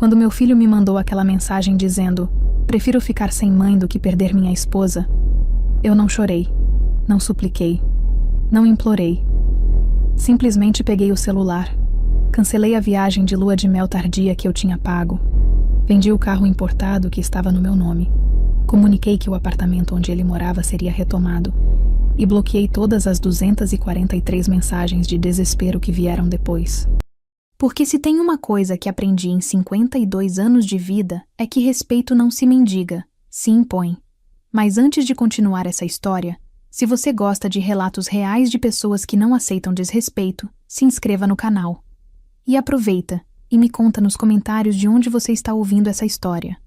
Quando meu filho me mandou aquela mensagem dizendo: "Prefiro ficar sem mãe do que perder minha esposa", eu não chorei, não supliquei, não implorei. Simplesmente peguei o celular, cancelei a viagem de lua de mel tardia que eu tinha pago, vendi o carro importado que estava no meu nome, comuniquei que o apartamento onde ele morava seria retomado e bloqueei todas as 243 mensagens de desespero que vieram depois. Porque se tem uma coisa que aprendi em 52 anos de vida é que respeito não se mendiga, se impõe. Mas antes de continuar essa história, se você gosta de relatos reais de pessoas que não aceitam desrespeito, se inscreva no canal. E aproveita e me conta nos comentários de onde você está ouvindo essa história.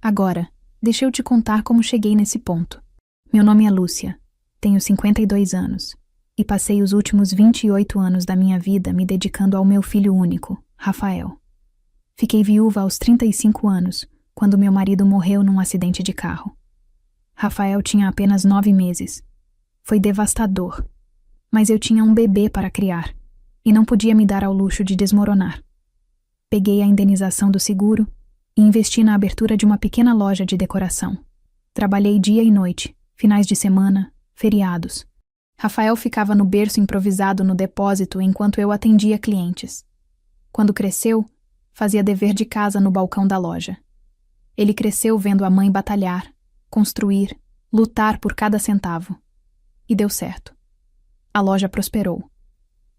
Agora, deixa eu te contar como cheguei nesse ponto. Meu nome é Lúcia, tenho 52 anos. E passei os últimos 28 anos da minha vida me dedicando ao meu filho único, Rafael. Fiquei viúva aos 35 anos, quando meu marido morreu num acidente de carro. Rafael tinha apenas 9 meses. Foi devastador. Mas eu tinha um bebê para criar, e não podia me dar ao luxo de desmoronar. Peguei a indenização do seguro e investi na abertura de uma pequena loja de decoração. Trabalhei dia e noite, finais de semana, feriados. Rafael ficava no berço improvisado no depósito enquanto eu atendia clientes. Quando cresceu, fazia dever de casa no balcão da loja. Ele cresceu vendo a mãe batalhar, construir, lutar por cada centavo. E deu certo. A loja prosperou.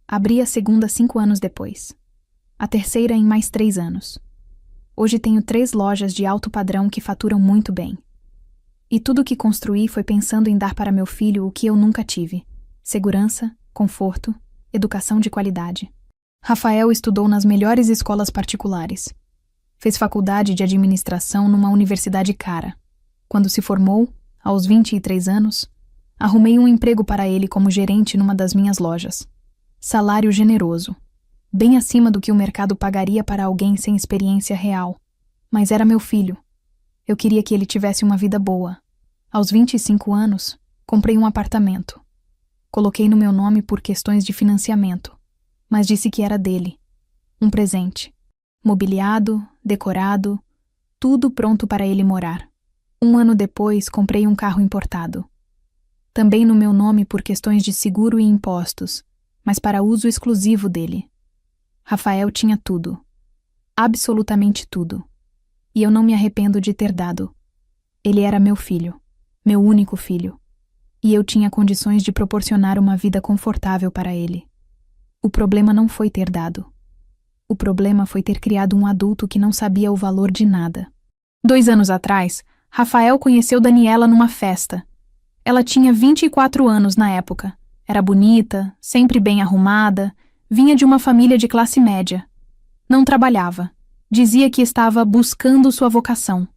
Abri a segunda 5 anos depois. A terceira em mais 3 anos. Hoje tenho 3 lojas de alto padrão que faturam muito bem. E tudo o que construí foi pensando em dar para meu filho o que eu nunca tive: segurança, conforto, educação de qualidade. Rafael estudou nas melhores escolas particulares. Fez faculdade de administração numa universidade cara. Quando se formou, aos 23 anos, arrumei um emprego para ele como gerente numa das minhas lojas. Salário generoso, bem acima do que o mercado pagaria para alguém sem experiência real. Mas era meu filho. Eu queria que ele tivesse uma vida boa. Aos 25 anos, comprei um apartamento. Coloquei no meu nome por questões de financiamento, mas disse que era dele. Um presente. Mobiliado, decorado, tudo pronto para ele morar. 1 ano depois, comprei um carro importado. Também no meu nome por questões de seguro e impostos, mas para uso exclusivo dele. Rafael tinha tudo. Absolutamente tudo. E eu não me arrependo de ter dado. Ele era meu filho, meu único filho. E eu tinha condições de proporcionar uma vida confortável para ele. O problema não foi ter dado. O problema foi ter criado um adulto que não sabia o valor de nada. 2 anos atrás, Rafael conheceu Daniela numa festa. Ela tinha 24 anos na época. Era bonita, sempre bem arrumada, vinha de uma família de classe média. Não trabalhava. Dizia que estava buscando sua vocação.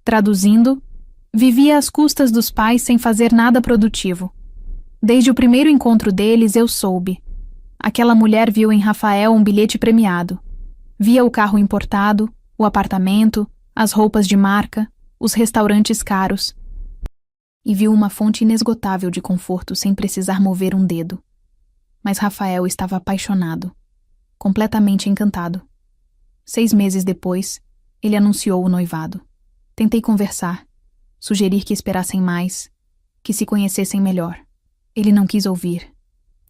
Traduzindo, vivia às custas dos pais sem fazer nada produtivo. Desde o primeiro encontro deles, eu soube. Aquela mulher viu em Rafael um bilhete premiado. Via o carro importado, o apartamento, as roupas de marca, os restaurantes caros. E viu uma fonte inesgotável de conforto sem precisar mover um dedo. Mas Rafael estava apaixonado. Completamente encantado. 6 meses depois, ele anunciou o noivado. Tentei conversar. Sugerir que esperassem mais, que se conhecessem melhor. Ele não quis ouvir.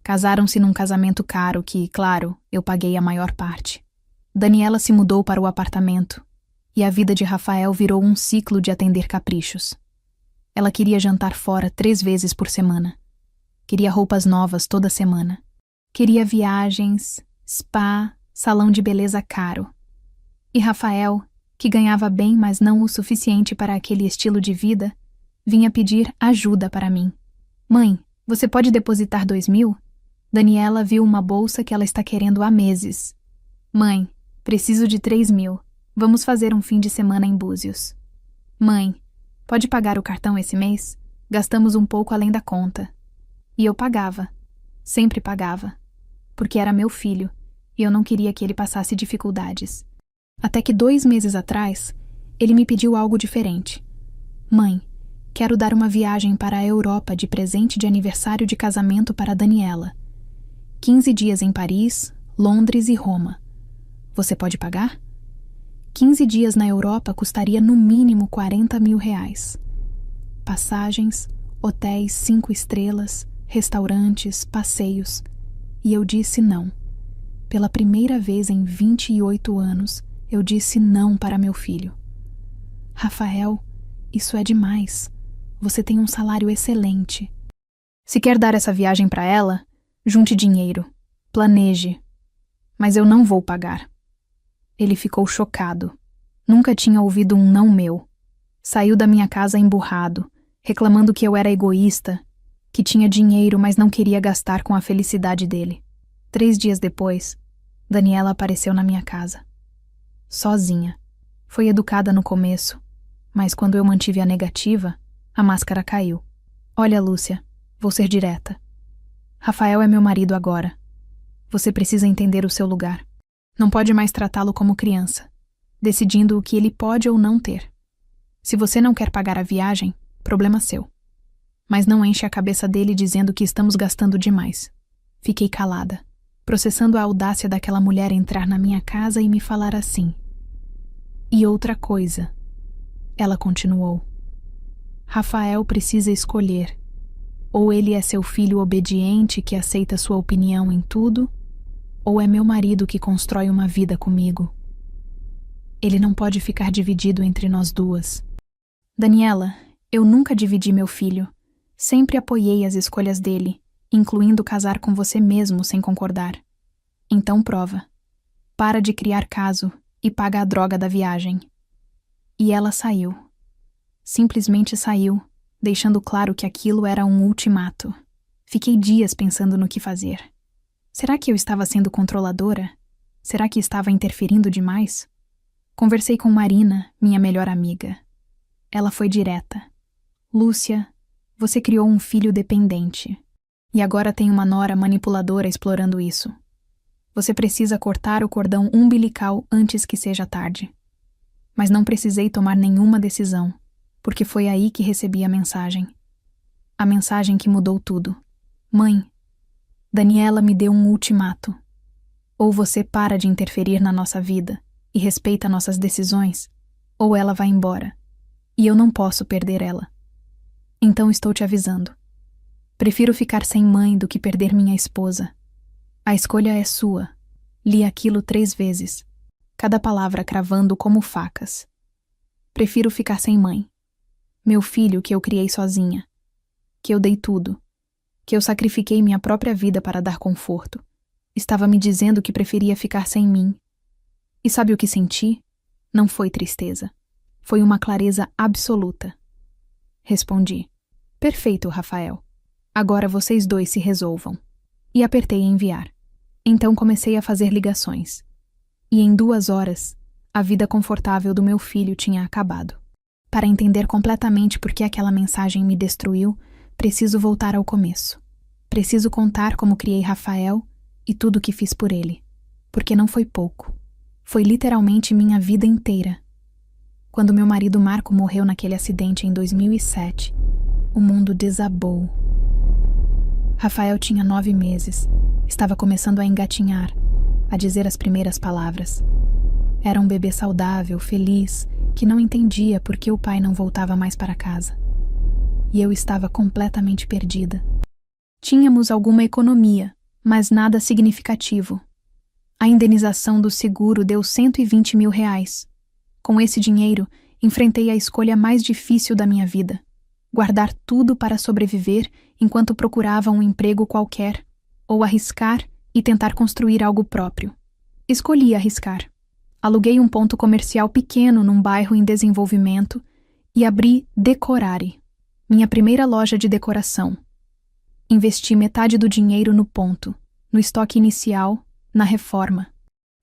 Casaram-se num casamento caro que, claro, eu paguei a maior parte. Daniela se mudou para o apartamento, e a vida de Rafael virou um ciclo de atender caprichos. Ela queria jantar fora 3 vezes por semana. Queria roupas novas toda semana. Queria viagens, spa, salão de beleza caro. E Rafael, que ganhava bem, mas não o suficiente para aquele estilo de vida, vinha pedir ajuda para mim. Mãe, você pode depositar 2.000? Daniela viu uma bolsa que ela está querendo há meses. Mãe, preciso de 3.000. Vamos fazer um fim de semana em Búzios. Mãe, pode pagar o cartão esse mês? Gastamos um pouco além da conta. E eu pagava. Sempre pagava. Porque era meu filho, e eu não queria que ele passasse dificuldades. Até que 2 meses atrás, ele me pediu algo diferente. Mãe, quero dar uma viagem para a Europa de presente de aniversário de casamento para Daniela. 15 dias em Paris, Londres e Roma. Você pode pagar? 15 dias na Europa custaria no mínimo 40 mil reais. Passagens, hotéis 5 estrelas, restaurantes, passeios. E eu disse não. Pela primeira vez em 28 anos, eu disse não para meu filho. Rafael, isso é demais. Você tem um salário excelente. Se quer dar essa viagem para ela, junte dinheiro. Planeje. Mas eu não vou pagar. Ele ficou chocado. Nunca tinha ouvido um não meu. Saiu da minha casa emburrado, reclamando que eu era egoísta, que tinha dinheiro, mas não queria gastar com a felicidade dele. 3 dias depois, Daniela apareceu na minha casa. Sozinha. Foi educada no começo, mas quando eu mantive a negativa, a máscara caiu. Olha, Lúcia, vou ser direta. Rafael é meu marido agora. Você precisa entender o seu lugar. Não pode mais tratá-lo como criança, decidindo o que ele pode ou não ter. Se você não quer pagar a viagem, problema seu. Mas não enche a cabeça dele dizendo que estamos gastando demais. Fiquei calada, processando a audácia daquela mulher entrar na minha casa e me falar assim. E outra coisa, ela continuou. Rafael precisa escolher. Ou ele é seu filho obediente que aceita sua opinião em tudo, ou é meu marido que constrói uma vida comigo. Ele não pode ficar dividido entre nós duas. Daniela, eu nunca dividi meu filho. Sempre apoiei as escolhas dele, incluindo casar com você mesmo sem concordar. Então prova. Para de criar caso e paga a droga da viagem. E ela saiu. Simplesmente saiu, deixando claro que aquilo era um ultimato. Fiquei dias pensando no que fazer. Será que eu estava sendo controladora? Será que estava interferindo demais? Conversei com Marina, minha melhor amiga. Ela foi direta. Lúcia, você criou um filho dependente. E agora tem uma nora manipuladora explorando isso. Você precisa cortar o cordão umbilical antes que seja tarde. Mas não precisei tomar nenhuma decisão, porque foi aí que recebi a mensagem. A mensagem que mudou tudo. Mãe, Daniela me deu um ultimato. Ou você para de interferir na nossa vida e respeita nossas decisões, ou ela vai embora. E eu não posso perder ela. Então estou te avisando. Prefiro ficar sem mãe do que perder minha esposa. A escolha é sua. Li aquilo 3 vezes, cada palavra cravando como facas. Prefiro ficar sem mãe. Meu filho que eu criei sozinha. Que eu dei tudo. Que eu sacrifiquei minha própria vida para dar conforto. Estava me dizendo que preferia ficar sem mim. E sabe o que senti? Não foi tristeza. Foi uma clareza absoluta. Respondi. Perfeito, Rafael. Agora vocês 2 se resolvam. E apertei enviar. Então comecei a fazer ligações. E em 2 horas, a vida confortável do meu filho tinha acabado. Para entender completamente por que aquela mensagem me destruiu, preciso voltar ao começo. Preciso contar como criei Rafael e tudo o que fiz por ele. Porque não foi pouco. Foi literalmente minha vida inteira. Quando meu marido Marco morreu naquele acidente em 2007, o mundo desabou. Rafael tinha 9 meses. Estava começando a engatinhar, a dizer as primeiras palavras. Era um bebê saudável, feliz, que não entendia por que o pai não voltava mais para casa. E eu estava completamente perdida. Tínhamos alguma economia, mas nada significativo. A indenização do seguro deu 120 mil reais. Com esse dinheiro, enfrentei a escolha mais difícil da minha vida. Guardar tudo para sobreviver enquanto procurava um emprego qualquer, ou arriscar e tentar construir algo próprio. Escolhi arriscar. Aluguei um ponto comercial pequeno num bairro em desenvolvimento e abri Decorare, minha primeira loja de decoração. Investi metade do dinheiro no ponto, no estoque inicial, na reforma.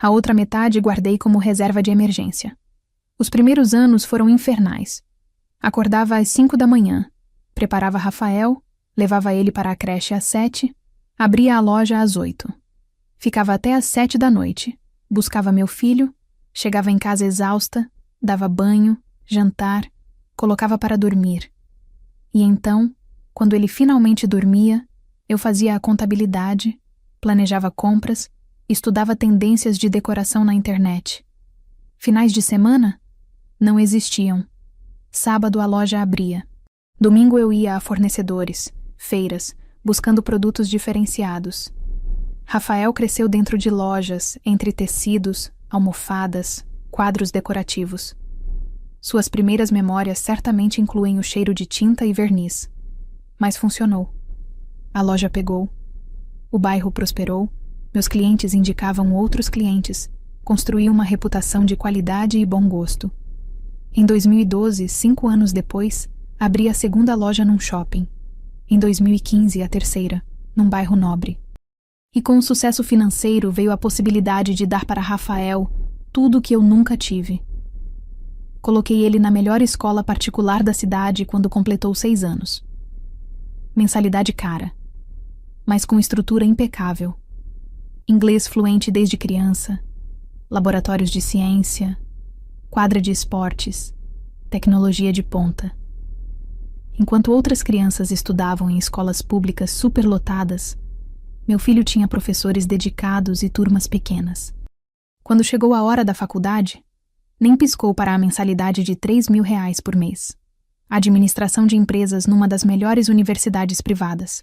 A outra metade guardei como reserva de emergência. Os primeiros anos foram infernais. Acordava às 5 da manhã, preparava Rafael, levava ele para a creche às 7, abria a loja às 8. Ficava até às 7 da noite, buscava meu filho, chegava em casa exausta, dava banho, jantar, colocava para dormir. E então, quando ele finalmente dormia, eu fazia a contabilidade, planejava compras, estudava tendências de decoração na internet. Finais de semana? Não existiam. Sábado a loja abria. Domingo eu ia a fornecedores, feiras, buscando produtos diferenciados. Rafael cresceu dentro de lojas, entre tecidos, almofadas, quadros decorativos. Suas primeiras memórias certamente incluem o cheiro de tinta e verniz. Mas funcionou. A loja pegou. O bairro prosperou. Meus clientes indicavam outros clientes. Construí uma reputação de qualidade e bom gosto. Em 2012, 5 anos depois, abri a segunda loja num shopping. Em 2015, a terceira, num bairro nobre. E com o sucesso financeiro veio a possibilidade de dar para Rafael tudo o que eu nunca tive. Coloquei ele na melhor escola particular da cidade quando completou 6 anos. Mensalidade cara, mas com estrutura impecável. Inglês fluente desde criança, laboratórios de ciência, quadra de esportes, tecnologia de ponta. Enquanto outras crianças estudavam em escolas públicas superlotadas, meu filho tinha professores dedicados e turmas pequenas. Quando chegou a hora da faculdade, nem piscou para a mensalidade de R$ 3.000 por mês. Administração de empresas numa das melhores universidades privadas.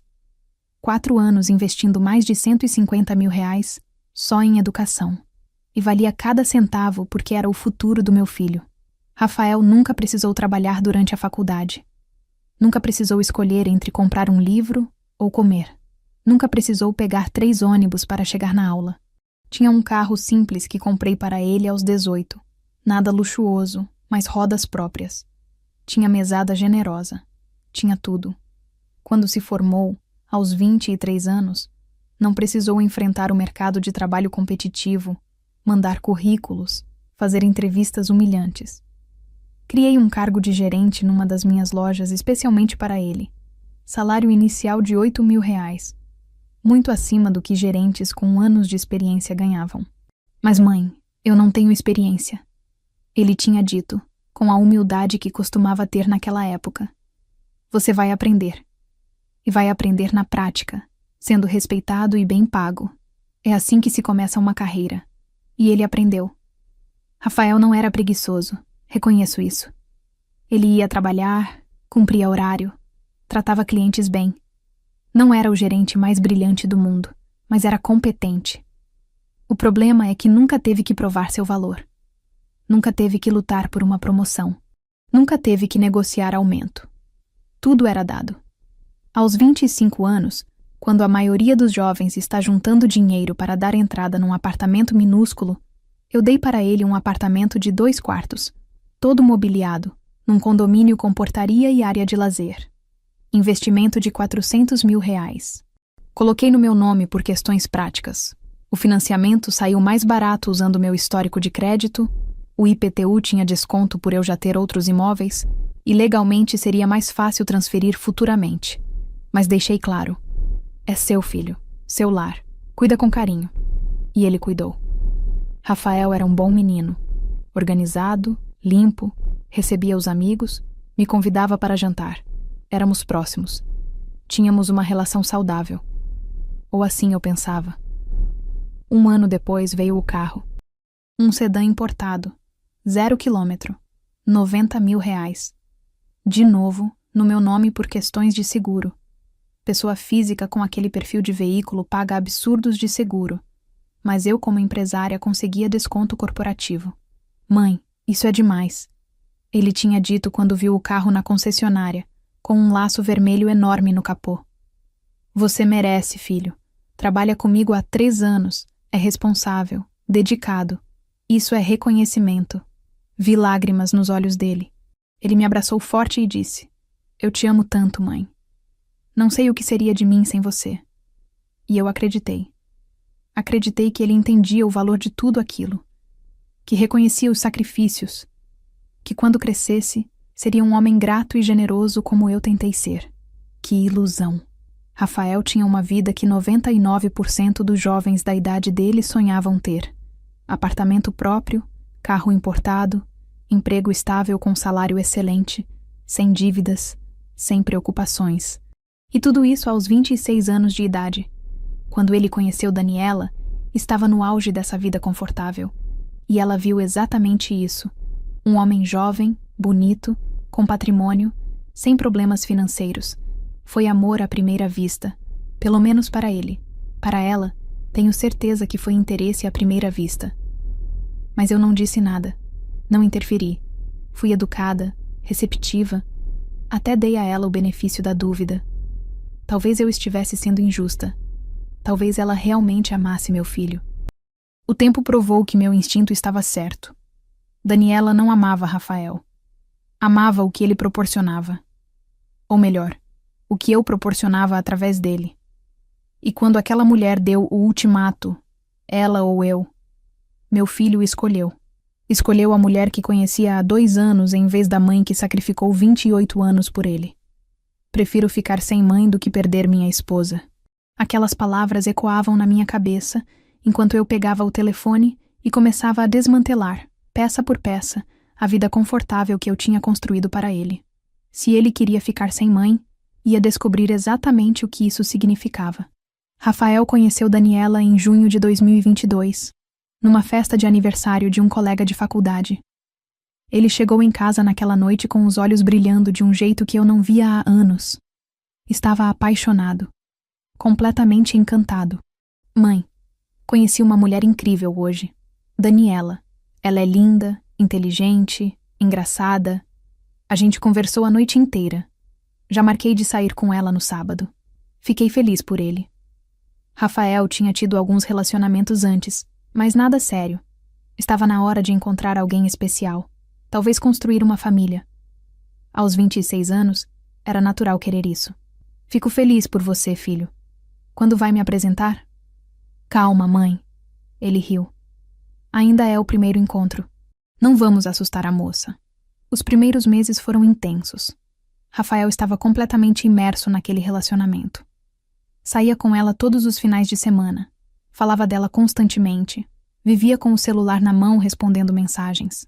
4 anos investindo mais de R$ 150.000 só em educação. E valia cada centavo porque era o futuro do meu filho. Rafael nunca precisou trabalhar durante a faculdade. Nunca precisou escolher entre comprar um livro ou comer. Nunca precisou pegar 3 ônibus para chegar na aula. Tinha um carro simples que comprei para ele aos 18. Nada luxuoso, mas rodas próprias. Tinha mesada generosa. Tinha tudo. Quando se formou, aos 23 anos, não precisou enfrentar o mercado de trabalho competitivo, mandar currículos, fazer entrevistas humilhantes. Criei um cargo de gerente numa das minhas lojas especialmente para ele. Salário inicial de R$ 8.000, muito acima do que gerentes com anos de experiência ganhavam. Mas mãe, eu não tenho experiência. Ele tinha dito, com a humildade que costumava ter naquela época. Você vai aprender. E vai aprender na prática, sendo respeitado e bem pago. É assim que se começa uma carreira. E ele aprendeu. Rafael não era preguiçoso, reconheço isso. Ele ia trabalhar, cumpria horário, tratava clientes bem. Não era o gerente mais brilhante do mundo, mas era competente. O problema é que nunca teve que provar seu valor. Nunca teve que lutar por uma promoção. Nunca teve que negociar aumento. Tudo era dado. Aos 25 anos, quando a maioria dos jovens está juntando dinheiro para dar entrada num apartamento minúsculo, eu dei para ele um apartamento de 2 quartos, todo mobiliado, num condomínio com portaria e área de lazer. Investimento de R$ 400.000. Coloquei no meu nome por questões práticas. O financiamento saiu mais barato usando meu histórico de crédito, o IPTU tinha desconto por eu já ter outros imóveis, e legalmente seria mais fácil transferir futuramente. Mas deixei claro. É seu filho, seu lar. Cuida com carinho. E ele cuidou. Rafael era um bom menino. Organizado, limpo, recebia os amigos, me convidava para jantar. Éramos próximos. Tínhamos uma relação saudável. Ou assim eu pensava. 1 ano depois veio o carro. Um sedã importado. 0 quilômetro. R$ 90.000. De novo, no meu nome por questões de seguro. Pessoa física com aquele perfil de veículo paga absurdos de seguro. Mas eu, como empresária, conseguia desconto corporativo. Mãe, isso é demais. Ele tinha dito quando viu o carro na concessionária, com um laço vermelho enorme no capô. Você merece, filho. Trabalha comigo há 3 anos. É responsável, dedicado. Isso é reconhecimento. Vi lágrimas nos olhos dele. Ele me abraçou forte e disse: Eu te amo tanto, mãe. Não sei o que seria de mim sem você. E eu acreditei. Acreditei que ele entendia o valor de tudo aquilo. Que reconhecia os sacrifícios. Que quando crescesse, seria um homem grato e generoso como eu tentei ser. Que ilusão. Rafael tinha uma vida que 99% dos jovens da idade dele sonhavam ter. Apartamento próprio, carro importado, emprego estável com salário excelente, sem dívidas, sem preocupações. E tudo isso aos 26 anos de idade. Quando ele conheceu Daniela, estava no auge dessa vida confortável. E ela viu exatamente isso. Um homem jovem, bonito, com patrimônio, sem problemas financeiros. Foi amor à primeira vista, pelo menos para ele. Para ela, tenho certeza que foi interesse à primeira vista. Mas eu não disse nada. Não interferi. Fui educada, receptiva. Até dei a ela o benefício da dúvida. Talvez eu estivesse sendo injusta. Talvez ela realmente amasse meu filho. O tempo provou que meu instinto estava certo. Daniela não amava Rafael. Amava o que ele proporcionava. Ou melhor, o que eu proporcionava através dele. E quando aquela mulher deu o ultimato, ela ou eu, meu filho escolheu. Escolheu a mulher que conhecia há 2 anos em vez da mãe que sacrificou 28 anos por ele. Prefiro ficar sem mãe do que perder minha esposa. Aquelas palavras ecoavam na minha cabeça enquanto eu pegava o telefone e começava a desmantelar, peça por peça, a vida confortável que eu tinha construído para ele. Se ele queria ficar sem mãe, ia descobrir exatamente o que isso significava. Rafael conheceu Daniela em junho de 2022, numa festa de aniversário de um colega de faculdade. Ele chegou em casa naquela noite com os olhos brilhando de um jeito que eu não via há anos. Estava apaixonado, completamente encantado. Mãe, conheci uma mulher incrível hoje, Daniela. Ela é linda, inteligente, engraçada. A gente conversou a noite inteira. Já marquei de sair com ela no sábado. Fiquei feliz por ele. Rafael tinha tido alguns relacionamentos antes, mas nada sério. Estava na hora de encontrar alguém especial, talvez construir uma família. Aos 26 anos, era natural querer isso. Fico feliz por você, filho. Quando vai me apresentar? Calma, mãe. Ele riu. Ainda é o primeiro encontro. Não vamos assustar a moça. Os primeiros meses foram intensos. Rafael estava completamente imerso naquele relacionamento. Saía com ela todos os finais de semana. Falava dela constantemente. Vivia com o celular na mão respondendo mensagens.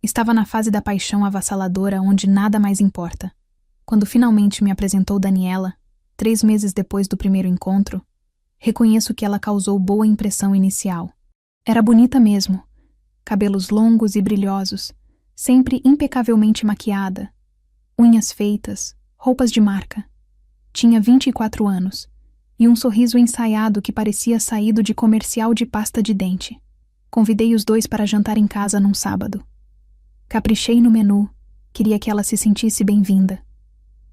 Estava na fase da paixão avassaladora onde nada mais importa. Quando finalmente me apresentou Daniela, 3 meses depois do primeiro encontro, reconheço que ela causou boa impressão inicial. Era bonita mesmo. Cabelos longos e brilhosos, sempre impecavelmente maquiada, unhas feitas, roupas de marca. Tinha 24 anos e um sorriso ensaiado que parecia saído de comercial de pasta de dente. Convidei os dois para jantar em casa num sábado. Caprichei no menu, queria que ela se sentisse bem-vinda.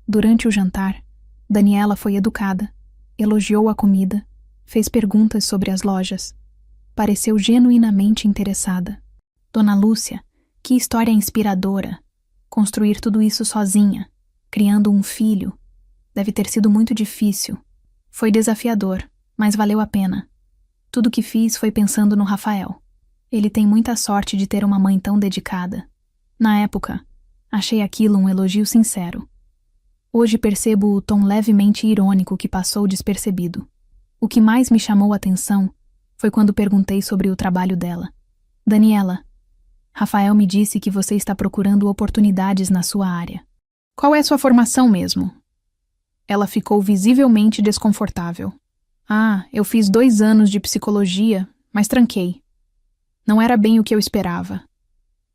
Durante o jantar, Daniela foi educada, elogiou a comida, fez perguntas sobre as lojas. Pareceu genuinamente interessada. Dona Lúcia, que história inspiradora! Construir tudo isso sozinha, criando um filho. Deve ter sido muito difícil. Foi desafiador, mas valeu a pena. Tudo que fiz foi pensando no Rafael. Ele tem muita sorte de ter uma mãe tão dedicada. Na época, achei aquilo um elogio sincero. Hoje percebo o tom levemente irônico que passou despercebido. O que mais me chamou a atenção foi quando perguntei sobre o trabalho dela. Daniela, Rafael me disse que você está procurando oportunidades na sua área. Qual é sua formação mesmo? Ela ficou visivelmente desconfortável. Eu fiz 2 anos de psicologia, mas tranquei. Não era bem o que eu esperava.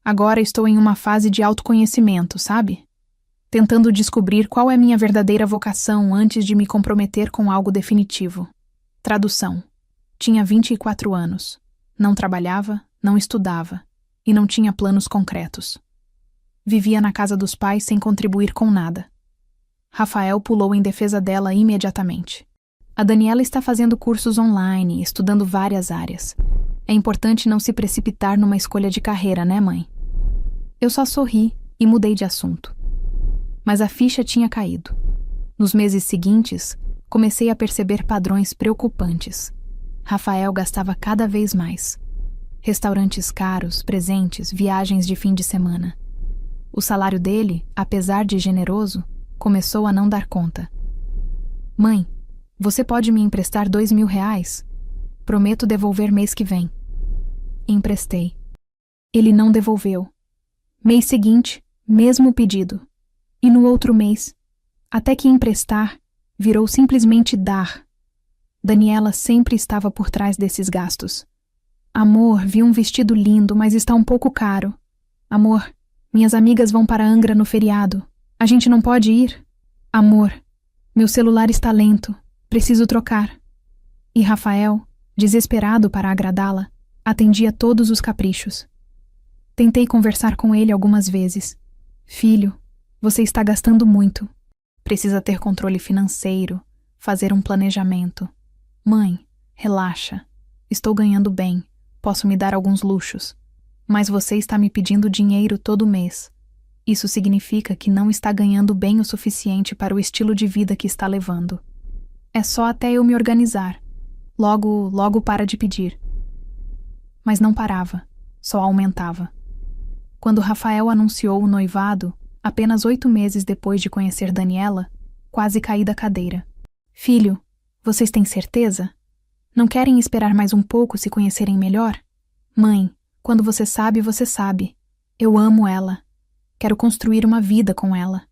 Agora estou em uma fase de autoconhecimento, sabe? Tentando descobrir qual é minha verdadeira vocação antes de me comprometer com algo definitivo. Tradução. Tinha 24 anos. Não trabalhava, não estudava e não tinha planos concretos. Vivia na casa dos pais sem contribuir com nada. Rafael pulou em defesa dela imediatamente. A Daniela está fazendo cursos online, estudando várias áreas. É importante não se precipitar numa escolha de carreira, né, mãe? Eu só sorri e mudei de assunto. Mas a ficha tinha caído. Nos meses seguintes, comecei a perceber padrões preocupantes. Rafael gastava cada vez mais. Restaurantes caros, presentes, viagens de fim de semana. O salário dele, apesar de generoso, começou a não dar conta. Mãe, você pode me emprestar R$2.000? Prometo devolver mês que vem. Emprestei. Ele não devolveu. Mês seguinte, mesmo pedido. E no outro mês, até que emprestar, virou simplesmente dar. Daniela sempre estava por trás desses gastos. Amor, vi um vestido lindo, mas está um pouco caro. Amor, minhas amigas vão para Angra no feriado. A gente não pode ir? Amor, meu celular está lento. Preciso trocar. E Rafael, desesperado para agradá-la, atendia todos os caprichos. Tentei conversar com ele algumas vezes. Filho, você está gastando muito. Precisa ter controle financeiro, fazer um planejamento. Mãe, relaxa. Estou ganhando bem. Posso me dar alguns luxos. Mas você está me pedindo dinheiro todo mês. Isso significa que não está ganhando bem o suficiente para o estilo de vida que está levando. É só até eu me organizar. Logo para de pedir. Mas não parava, só aumentava. Quando Rafael anunciou o noivado, apenas 8 meses depois de conhecer Daniela, quase caí da cadeira. Filho, vocês têm certeza? Não querem esperar mais um pouco se conhecerem melhor? Mãe, quando você sabe, você sabe. Eu amo ela. Quero construir uma vida com ela.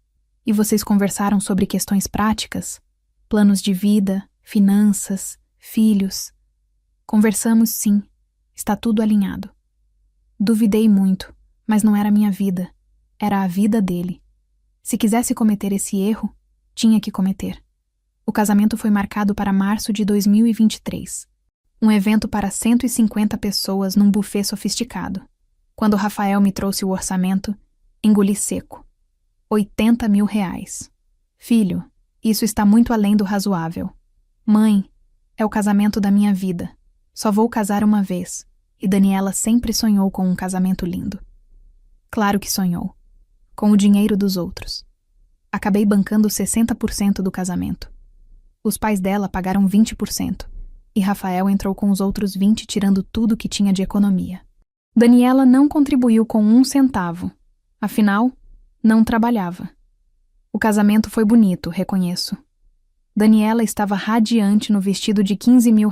E vocês conversaram sobre questões práticas? Planos de vida, finanças, filhos. Conversamos sim. Está tudo alinhado. Duvidei muito, mas não era minha vida. Era a vida dele. Se quisesse cometer esse erro, tinha que cometer. O casamento foi marcado para março de 2023. Um evento para 150 pessoas num buffet sofisticado. Quando Rafael me trouxe o orçamento, engoli seco. R$80 mil. Filho, isso está muito além do razoável. Mãe, é o casamento da minha vida. Só vou casar uma vez. E Daniela sempre sonhou com um casamento lindo. Claro que sonhou. Com o dinheiro dos outros. Acabei bancando 60% do casamento. Os pais dela pagaram 20%. E Rafael entrou com os outros 20%, tirando tudo que tinha de economia. Daniela não contribuiu com 1 centavo. Afinal, não trabalhava. O casamento foi bonito, reconheço. Daniela estava radiante no vestido de R$15 mil.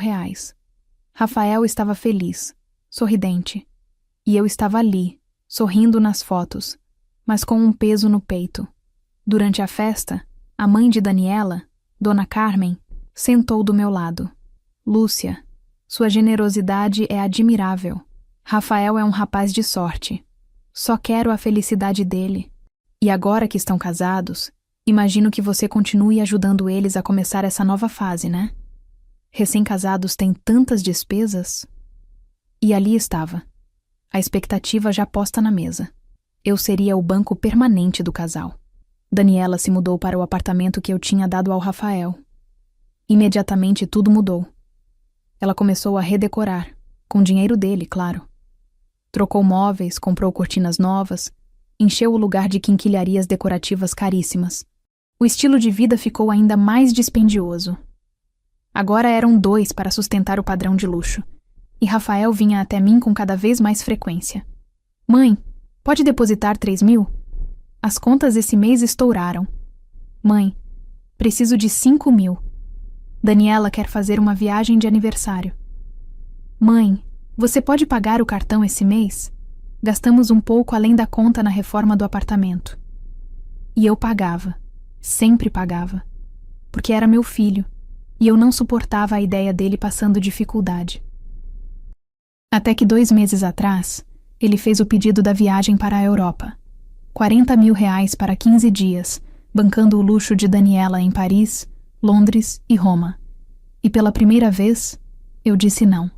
Rafael estava feliz, sorridente. E eu estava ali, sorrindo nas fotos, mas com um peso no peito. Durante a festa, a mãe de Daniela, Dona Carmen, sentou do meu lado. Lúcia, sua generosidade é admirável. Rafael é um rapaz de sorte. Só quero a felicidade dele. E agora que estão casados, imagino que você continue ajudando eles a começar essa nova fase, né? Recém-casados têm tantas despesas. E ali estava, a expectativa já posta na mesa. Eu seria o banco permanente do casal. Daniela se mudou para o apartamento que eu tinha dado ao Rafael. Imediatamente tudo mudou. Ela começou a redecorar, com dinheiro dele, claro. Trocou móveis, comprou cortinas novas, encheu o lugar de quinquilharias decorativas caríssimas. O estilo de vida ficou ainda mais dispendioso. Agora eram 2 para sustentar o padrão de luxo, e Rafael vinha até mim com cada vez mais frequência. Mãe, pode depositar 3 mil? As contas esse mês estouraram. Mãe, preciso de 5 mil. Daniela quer fazer uma viagem de aniversário. Mãe, você pode pagar o cartão esse mês? Gastamos um pouco além da conta na reforma do apartamento. E eu pagava, sempre pagava, porque era meu filho, e eu não suportava a ideia dele passando dificuldade. Até que 2 meses atrás, ele fez o pedido da viagem para a Europa. R$40 mil para 15 dias, bancando o luxo de Daniela em Paris, Londres e Roma. E pela primeira vez, eu disse não.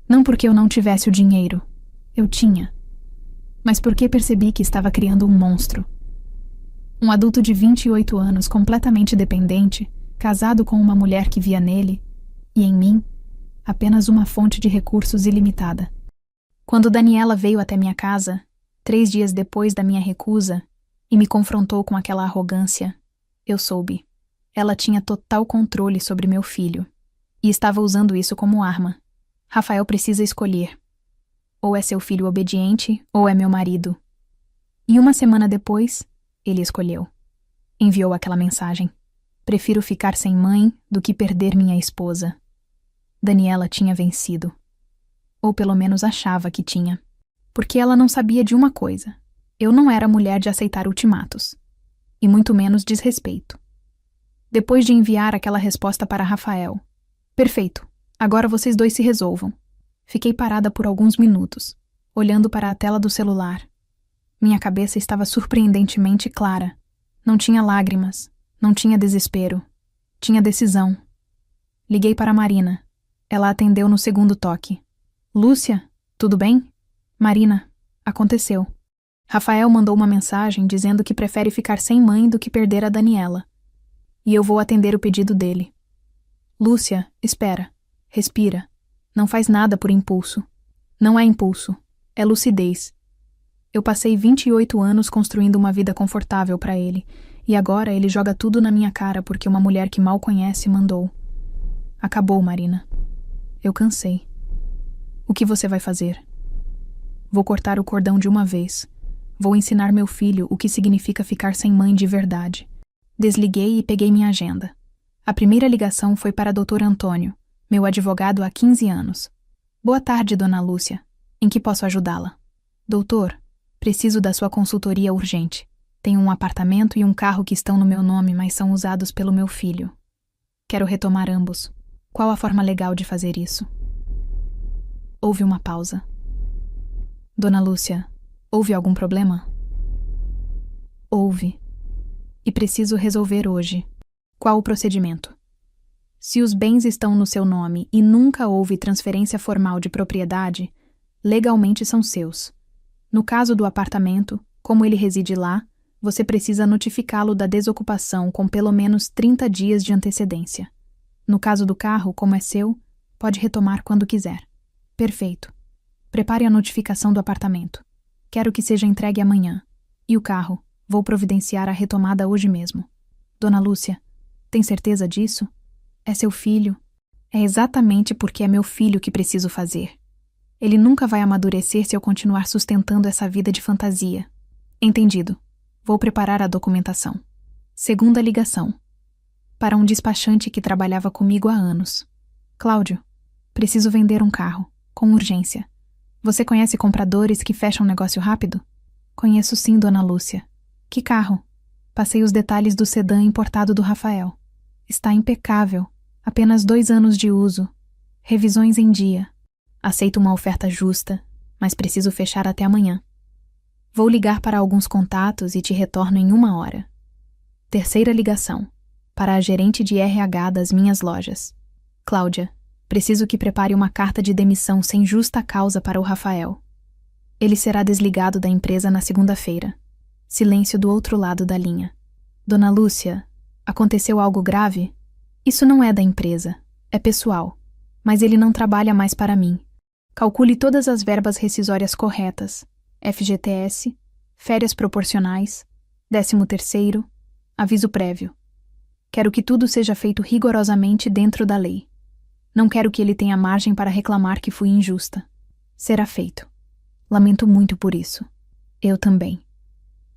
Não porque eu não tivesse o dinheiro. Eu tinha. Mas porque percebi que estava criando um monstro. Um adulto de 28 anos, completamente dependente, casado com uma mulher que via nele, e em mim, apenas uma fonte de recursos ilimitada. Quando Daniela veio até minha casa, 3 dias depois da minha recusa, e me confrontou com aquela arrogância, eu soube. Ela tinha total controle sobre meu filho, e estava usando isso como arma. Rafael precisa escolher. Ou é seu filho obediente, ou é meu marido. E 1 semana depois, ele escolheu. Enviou aquela mensagem. Prefiro ficar sem mãe do que perder minha esposa. Daniela tinha vencido. Ou pelo menos achava que tinha. Porque ela não sabia de uma coisa. Eu não era mulher de aceitar ultimatos. E muito menos desrespeito. Depois de enviar aquela resposta para Rafael. Perfeito. Agora vocês 2 se resolvam. Fiquei parada por alguns minutos, olhando para a tela do celular. Minha cabeça estava surpreendentemente clara. Não tinha lágrimas, não tinha desespero. Tinha decisão. Liguei para Marina. Ela atendeu no segundo toque. Lúcia, tudo bem? Marina, aconteceu. Rafael mandou uma mensagem dizendo que prefere ficar sem mãe do que perder a Daniela. E eu vou atender o pedido dele. Lúcia, espera. Respira. Não faz nada por impulso. Não é impulso. É lucidez. Eu passei 28 anos construindo uma vida confortável para ele, e agora ele joga tudo na minha cara porque uma mulher que mal conhece mandou. Acabou, Marina. Eu cansei. O que você vai fazer? Vou cortar o cordão de uma vez. Vou ensinar meu filho o que significa ficar sem mãe de verdade. Desliguei e peguei minha agenda. A primeira ligação foi para Dr. Antônio, meu advogado há 15 anos. Boa tarde, dona Lúcia. Em que posso ajudá-la? Doutor, preciso da sua consultoria urgente. Tenho um apartamento e um carro que estão no meu nome, mas são usados pelo meu filho. Quero retomar ambos. Qual a forma legal de fazer isso? Houve uma pausa. Dona Lúcia, houve algum problema? Houve. E preciso resolver hoje. Qual o procedimento? Se os bens estão no seu nome e nunca houve transferência formal de propriedade, legalmente são seus. No caso do apartamento, como ele reside lá, você precisa notificá-lo da desocupação com pelo menos 30 dias de antecedência. No caso do carro, como é seu, pode retomar quando quiser. Perfeito. Prepare a notificação do apartamento. Quero que seja entregue amanhã. E o carro? Vou providenciar a retomada hoje mesmo. Dona Lúcia, tem certeza disso? É seu filho? É exatamente porque é meu filho que preciso fazer. Ele nunca vai amadurecer se eu continuar sustentando essa vida de fantasia. Entendido. Vou preparar a documentação. Segunda ligação. Para um despachante que trabalhava comigo há anos. Cláudio, preciso vender um carro, com urgência. Você conhece compradores que fecham negócio rápido? Conheço sim, dona Lúcia. Que carro? Passei os detalhes do sedã importado do Rafael. Está impecável. Apenas 2 anos de uso. Revisões em dia. Aceito uma oferta justa, mas preciso fechar até amanhã. Vou ligar para alguns contatos e te retorno em 1 hora. Terceira ligação. Para a gerente de RH das minhas lojas. Cláudia, preciso que prepare uma carta de demissão sem justa causa para o Rafael. Ele será desligado da empresa na segunda-feira. Silêncio do outro lado da linha. Dona Lúcia, aconteceu algo grave? Isso não é da empresa, é pessoal. Mas ele não trabalha mais para mim. Calcule todas as verbas rescisórias corretas. FGTS, férias proporcionais, 13º, aviso prévio. Quero que tudo seja feito rigorosamente dentro da lei. Não quero que ele tenha margem para reclamar que fui injusta. Será feito. Lamento muito por isso. Eu também.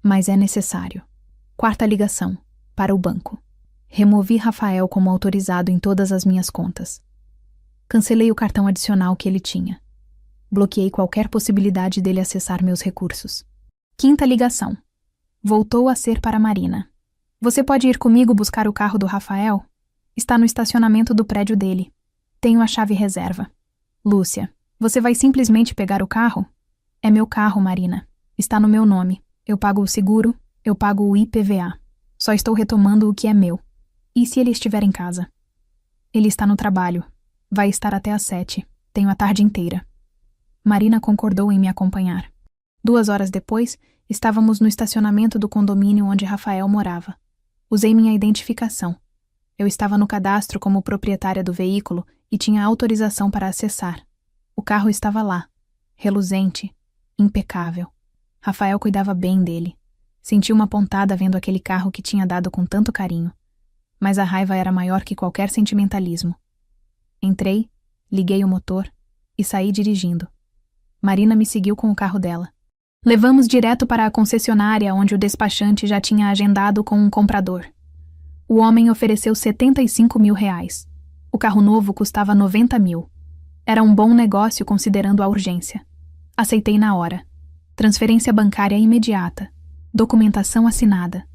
Mas é necessário. Quarta ligação. Para o banco. Removi Rafael como autorizado em todas as minhas contas. Cancelei o cartão adicional que ele tinha. Bloqueei qualquer possibilidade dele acessar meus recursos. Quinta ligação. Voltou a ser para Marina. Você pode ir comigo buscar o carro do Rafael? Está no estacionamento do prédio dele. Tenho a chave reserva. Lúcia, você vai simplesmente pegar o carro? É meu carro, Marina. Está no meu nome. Eu pago o seguro, eu pago o IPVA. Só estou retomando o que é meu. E se ele estiver em casa? Ele está no trabalho. Vai estar até às 7. Tenho a tarde inteira. Marina concordou em me acompanhar. 2 horas depois, estávamos no estacionamento do condomínio onde Rafael morava. Usei minha identificação. Eu estava no cadastro como proprietária do veículo e tinha autorização para acessar. O carro estava lá, reluzente, impecável. Rafael cuidava bem dele. Senti uma pontada vendo aquele carro que tinha dado com tanto carinho. Mas a raiva era maior que qualquer sentimentalismo. Entrei, liguei o motor e saí dirigindo. Marina me seguiu com o carro dela. Levamos direto para a concessionária onde o despachante já tinha agendado com um comprador. O homem ofereceu 75 mil reais. O carro novo custava 90 mil. Era um bom negócio considerando a urgência. Aceitei na hora. Transferência bancária imediata. Documentação assinada.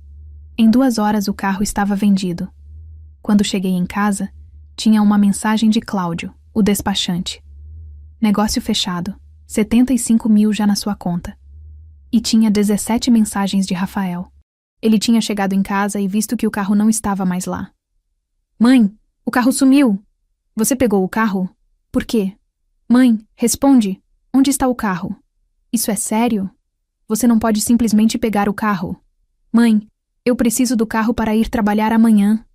Em 2 horas o carro estava vendido. Quando cheguei em casa, tinha uma mensagem de Cláudio, o despachante. Negócio fechado. 75 mil já na sua conta. E tinha 17 mensagens de Rafael. Ele tinha chegado em casa e visto que o carro não estava mais lá. Mãe, o carro sumiu. Você pegou o carro? Por quê? Mãe, responde. Onde está o carro? Isso é sério? Você não pode simplesmente pegar o carro. Mãe, eu preciso do carro para ir trabalhar amanhã.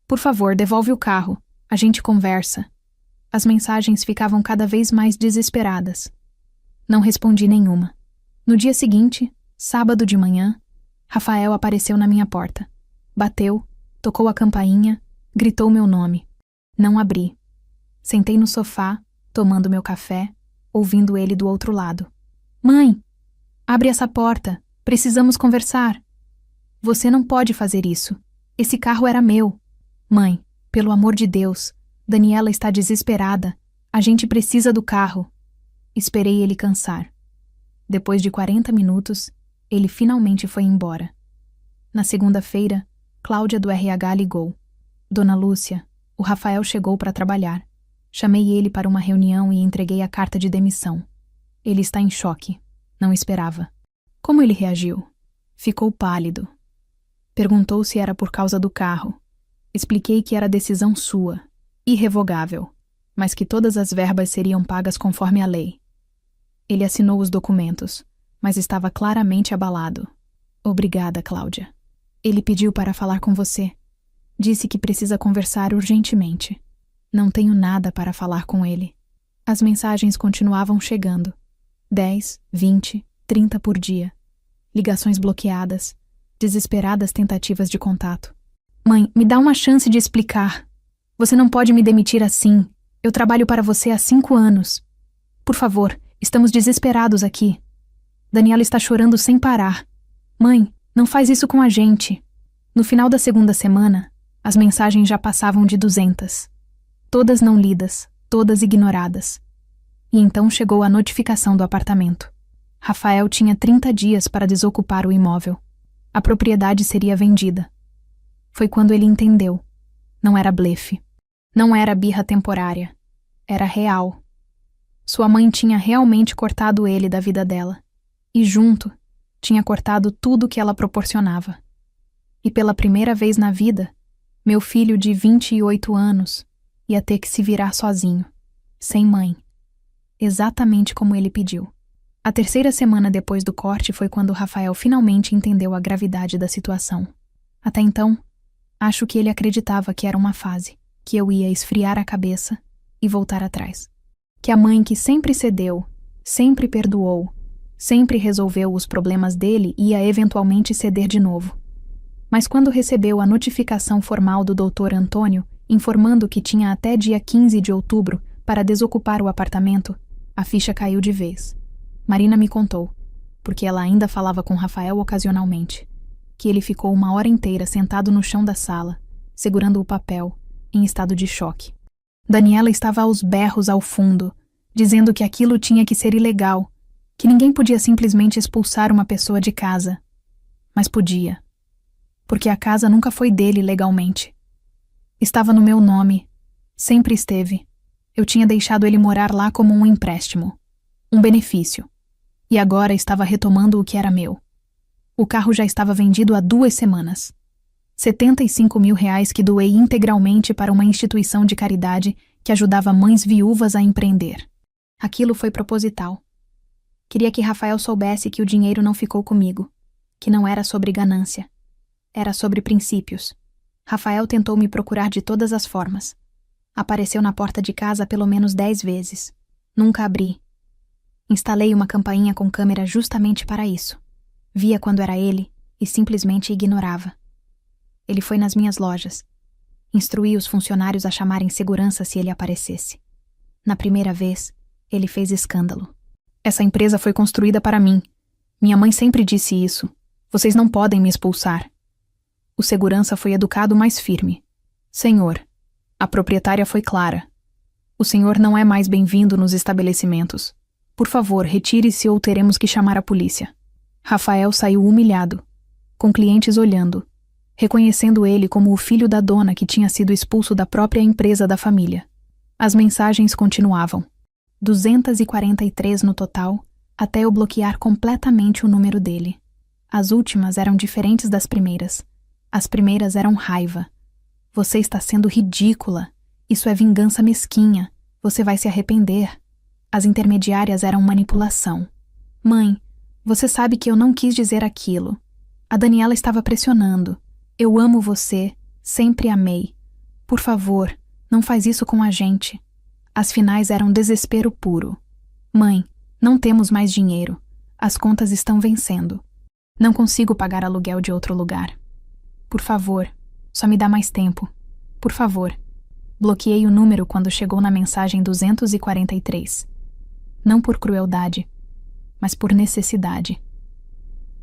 Por favor, devolve o carro. A gente conversa. As mensagens ficavam cada vez mais desesperadas. Não respondi nenhuma. No dia seguinte, sábado de manhã, Rafael apareceu na minha porta. Bateu, tocou a campainha, gritou meu nome. Não abri. Sentei no sofá, tomando meu café, ouvindo ele do outro lado. Mãe, abre essa porta. Precisamos conversar. Você não pode fazer isso. Esse carro era meu. Mãe, pelo amor de Deus, Daniela está desesperada. A gente precisa do carro. Esperei ele cansar. Depois de 40 minutos, ele finalmente foi embora. Na segunda-feira, Cláudia do RH ligou. Dona Lúcia, o Rafael chegou para trabalhar. Chamei ele para uma reunião e entreguei a carta de demissão. Ele está em choque. Não esperava. Como ele reagiu? Ficou pálido. Perguntou se era por causa do carro. Expliquei que era decisão sua, irrevogável, mas que todas as verbas seriam pagas conforme a lei. Ele assinou os documentos, mas estava claramente abalado. Obrigada, Cláudia. Ele pediu para falar com você. Disse que precisa conversar urgentemente. Não tenho nada para falar com ele. As mensagens continuavam chegando. 10, 20, 30 por dia. Ligações bloqueadas. Desesperadas tentativas de contato. Mãe, me dá uma chance de explicar. Você não pode me demitir assim. Eu trabalho para você há 5 anos. Por favor, estamos desesperados aqui. Daniela está chorando sem parar. Mãe, não faz isso com a gente. No final da segunda semana, as mensagens já passavam de 200. Todas não lidas, todas ignoradas. E então chegou a notificação do apartamento. Rafael tinha 30 dias para desocupar o imóvel. A propriedade seria vendida. Foi quando ele entendeu. Não era blefe. Não era birra temporária. Era real. Sua mãe tinha realmente cortado ele da vida dela. E junto, tinha cortado tudo que ela proporcionava. E pela primeira vez na vida, meu filho de 28 anos ia ter que se virar sozinho, sem mãe. Exatamente como ele pediu. A terceira semana depois do corte foi quando Rafael finalmente entendeu a gravidade da situação. Até então, acho que ele acreditava que era uma fase, que eu ia esfriar a cabeça e voltar atrás. Que a mãe que sempre cedeu, sempre perdoou, sempre resolveu os problemas dele ia eventualmente ceder de novo. Mas quando recebeu a notificação formal do Dr. Antônio, informando que tinha até dia 15 de outubro para desocupar o apartamento, a ficha caiu de vez. Marina me contou, porque ela ainda falava com Rafael ocasionalmente, que ele ficou 1 hora inteira sentado no chão da sala, segurando o papel, em estado de choque. Daniela estava aos berros ao fundo, dizendo que aquilo tinha que ser ilegal, que ninguém podia simplesmente expulsar uma pessoa de casa. Mas podia, porque a casa nunca foi dele legalmente. Estava no meu nome, sempre esteve. Eu tinha deixado ele morar lá como um empréstimo, um benefício, e agora estava retomando o que era meu. O carro já estava vendido há 2 semanas. 75 mil reais que doei integralmente para uma instituição de caridade que ajudava mães viúvas a empreender. Aquilo foi proposital. Queria que Rafael soubesse que o dinheiro não ficou comigo, que não era sobre ganância. Era sobre princípios. Rafael tentou me procurar de todas as formas. Apareceu na porta de casa pelo menos 10 vezes. Nunca abri. Instalei uma campainha com câmera justamente para isso. Via quando era ele e simplesmente ignorava. Ele foi nas minhas lojas. Instruí os funcionários a chamarem segurança se ele aparecesse. Na primeira vez, ele fez escândalo. Essa empresa foi construída para mim. Minha mãe sempre disse isso. Vocês não podem me expulsar. O segurança foi educado mais firme. Senhor, a proprietária foi clara. O senhor não é mais bem-vindo nos estabelecimentos. Por favor, retire-se ou teremos que chamar a polícia. Rafael saiu humilhado, com clientes olhando, reconhecendo ele como o filho da dona que tinha sido expulso da própria empresa da família. As mensagens continuavam. 243 no total, até eu bloquear completamente o número dele. As últimas eram diferentes das primeiras. As primeiras eram raiva. Você está sendo ridícula. Isso é vingança mesquinha. Você vai se arrepender. As intermediárias eram manipulação. Mãe, você sabe que eu não quis dizer aquilo. A Daniela estava pressionando. Eu amo você. Sempre amei. Por favor, não faz isso com a gente. As finais eram desespero puro. Mãe, não temos mais dinheiro. As contas estão vencendo. Não consigo pagar aluguel de outro lugar. Por favor, só me dá mais tempo. Por favor. Bloqueei o número quando chegou na mensagem 243. Não por crueldade, mas por necessidade.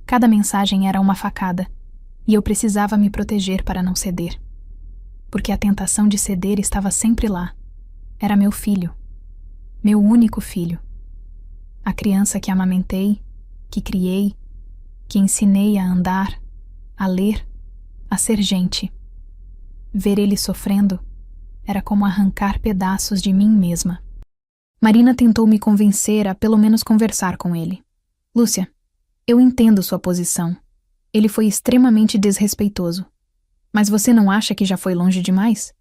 Cada mensagem era uma facada, e eu precisava me proteger para não ceder. Porque a tentação de ceder estava sempre lá. Era meu filho. Meu único filho. A criança que amamentei, que criei, que ensinei a andar, a ler, a ser gente. Ver ele sofrendo era como arrancar pedaços de mim mesma. Marina tentou me convencer a pelo menos conversar com ele. Lúcia, eu entendo sua posição. Ele foi extremamente desrespeitoso. Mas você não acha que já foi longe demais?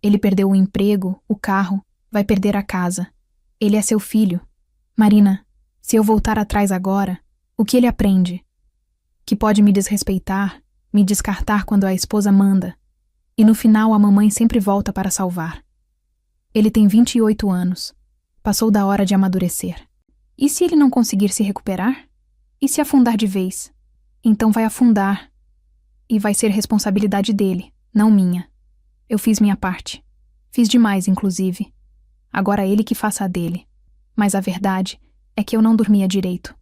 Ele perdeu o emprego, o carro, vai perder a casa. Ele é seu filho. Marina, se eu voltar atrás agora, o que ele aprende? Que pode me desrespeitar, me descartar quando a esposa manda. E no final a mamãe sempre volta para salvar. Ele tem 28 anos. Passou da hora de amadurecer. E se ele não conseguir se recuperar? E se afundar de vez? Então vai afundar. E vai ser responsabilidade dele, não minha. Eu fiz minha parte. Fiz demais, inclusive. Agora ele que faça a dele. Mas a verdade é que eu não dormia direito.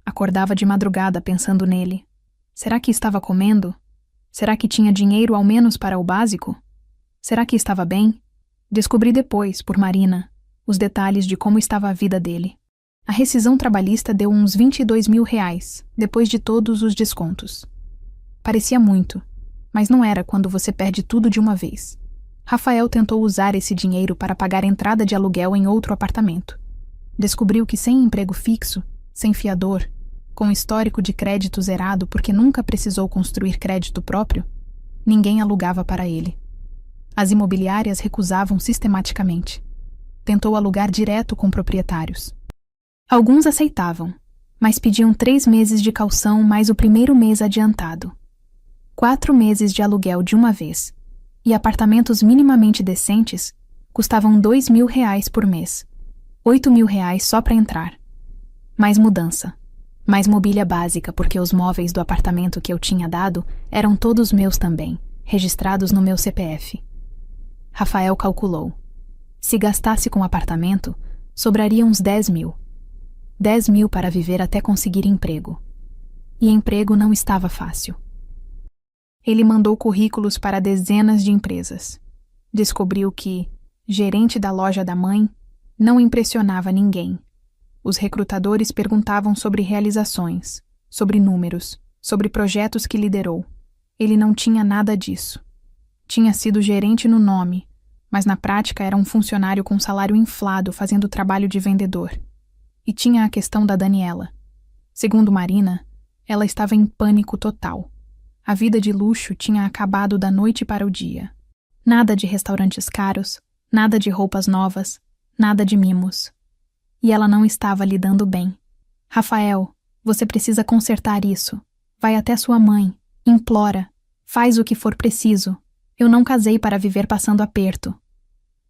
Acordava de madrugada pensando nele. Será que estava comendo? Será que tinha dinheiro ao menos para o básico? Será que estava bem? Descobri depois, por Marina, os detalhes de como estava a vida dele. A rescisão trabalhista deu uns R$22.000, depois de todos os descontos. Parecia muito, mas não era quando você perde tudo de uma vez. Rafael tentou usar esse dinheiro para pagar entrada de aluguel em outro apartamento. Descobriu que sem emprego fixo, sem fiador, com histórico de crédito zerado porque nunca precisou construir crédito próprio, ninguém alugava para ele. As imobiliárias recusavam sistematicamente. Tentou alugar direto com proprietários. Alguns aceitavam, mas pediam 3 meses de caução mais o primeiro mês adiantado. 4 meses de aluguel de uma vez. E apartamentos minimamente decentes custavam R$2.000 por mês. R$8.000 só para entrar. Mais mudança. Mais mobília básica, porque os móveis do apartamento que eu tinha dado eram todos meus também, registrados no meu CPF. Rafael calculou. Se gastasse com apartamento, sobraria uns 10.000. 10.000 para viver até conseguir emprego. E emprego não estava fácil. Ele mandou currículos para dezenas de empresas. Descobriu que, gerente da loja da mãe, não impressionava ninguém. Os recrutadores perguntavam sobre realizações, sobre números, sobre projetos que liderou. Ele não tinha nada disso. Tinha sido gerente no nome, mas na prática era um funcionário com salário inflado fazendo trabalho de vendedor. E tinha a questão da Daniela. Segundo Marina, ela estava em pânico total. A vida de luxo tinha acabado da noite para o dia. Nada de restaurantes caros, nada de roupas novas, nada de mimos. E ela não estava lidando bem. Rafael, você precisa consertar isso. Vai até sua mãe, implora, faz o que for preciso. Eu não casei para viver passando aperto.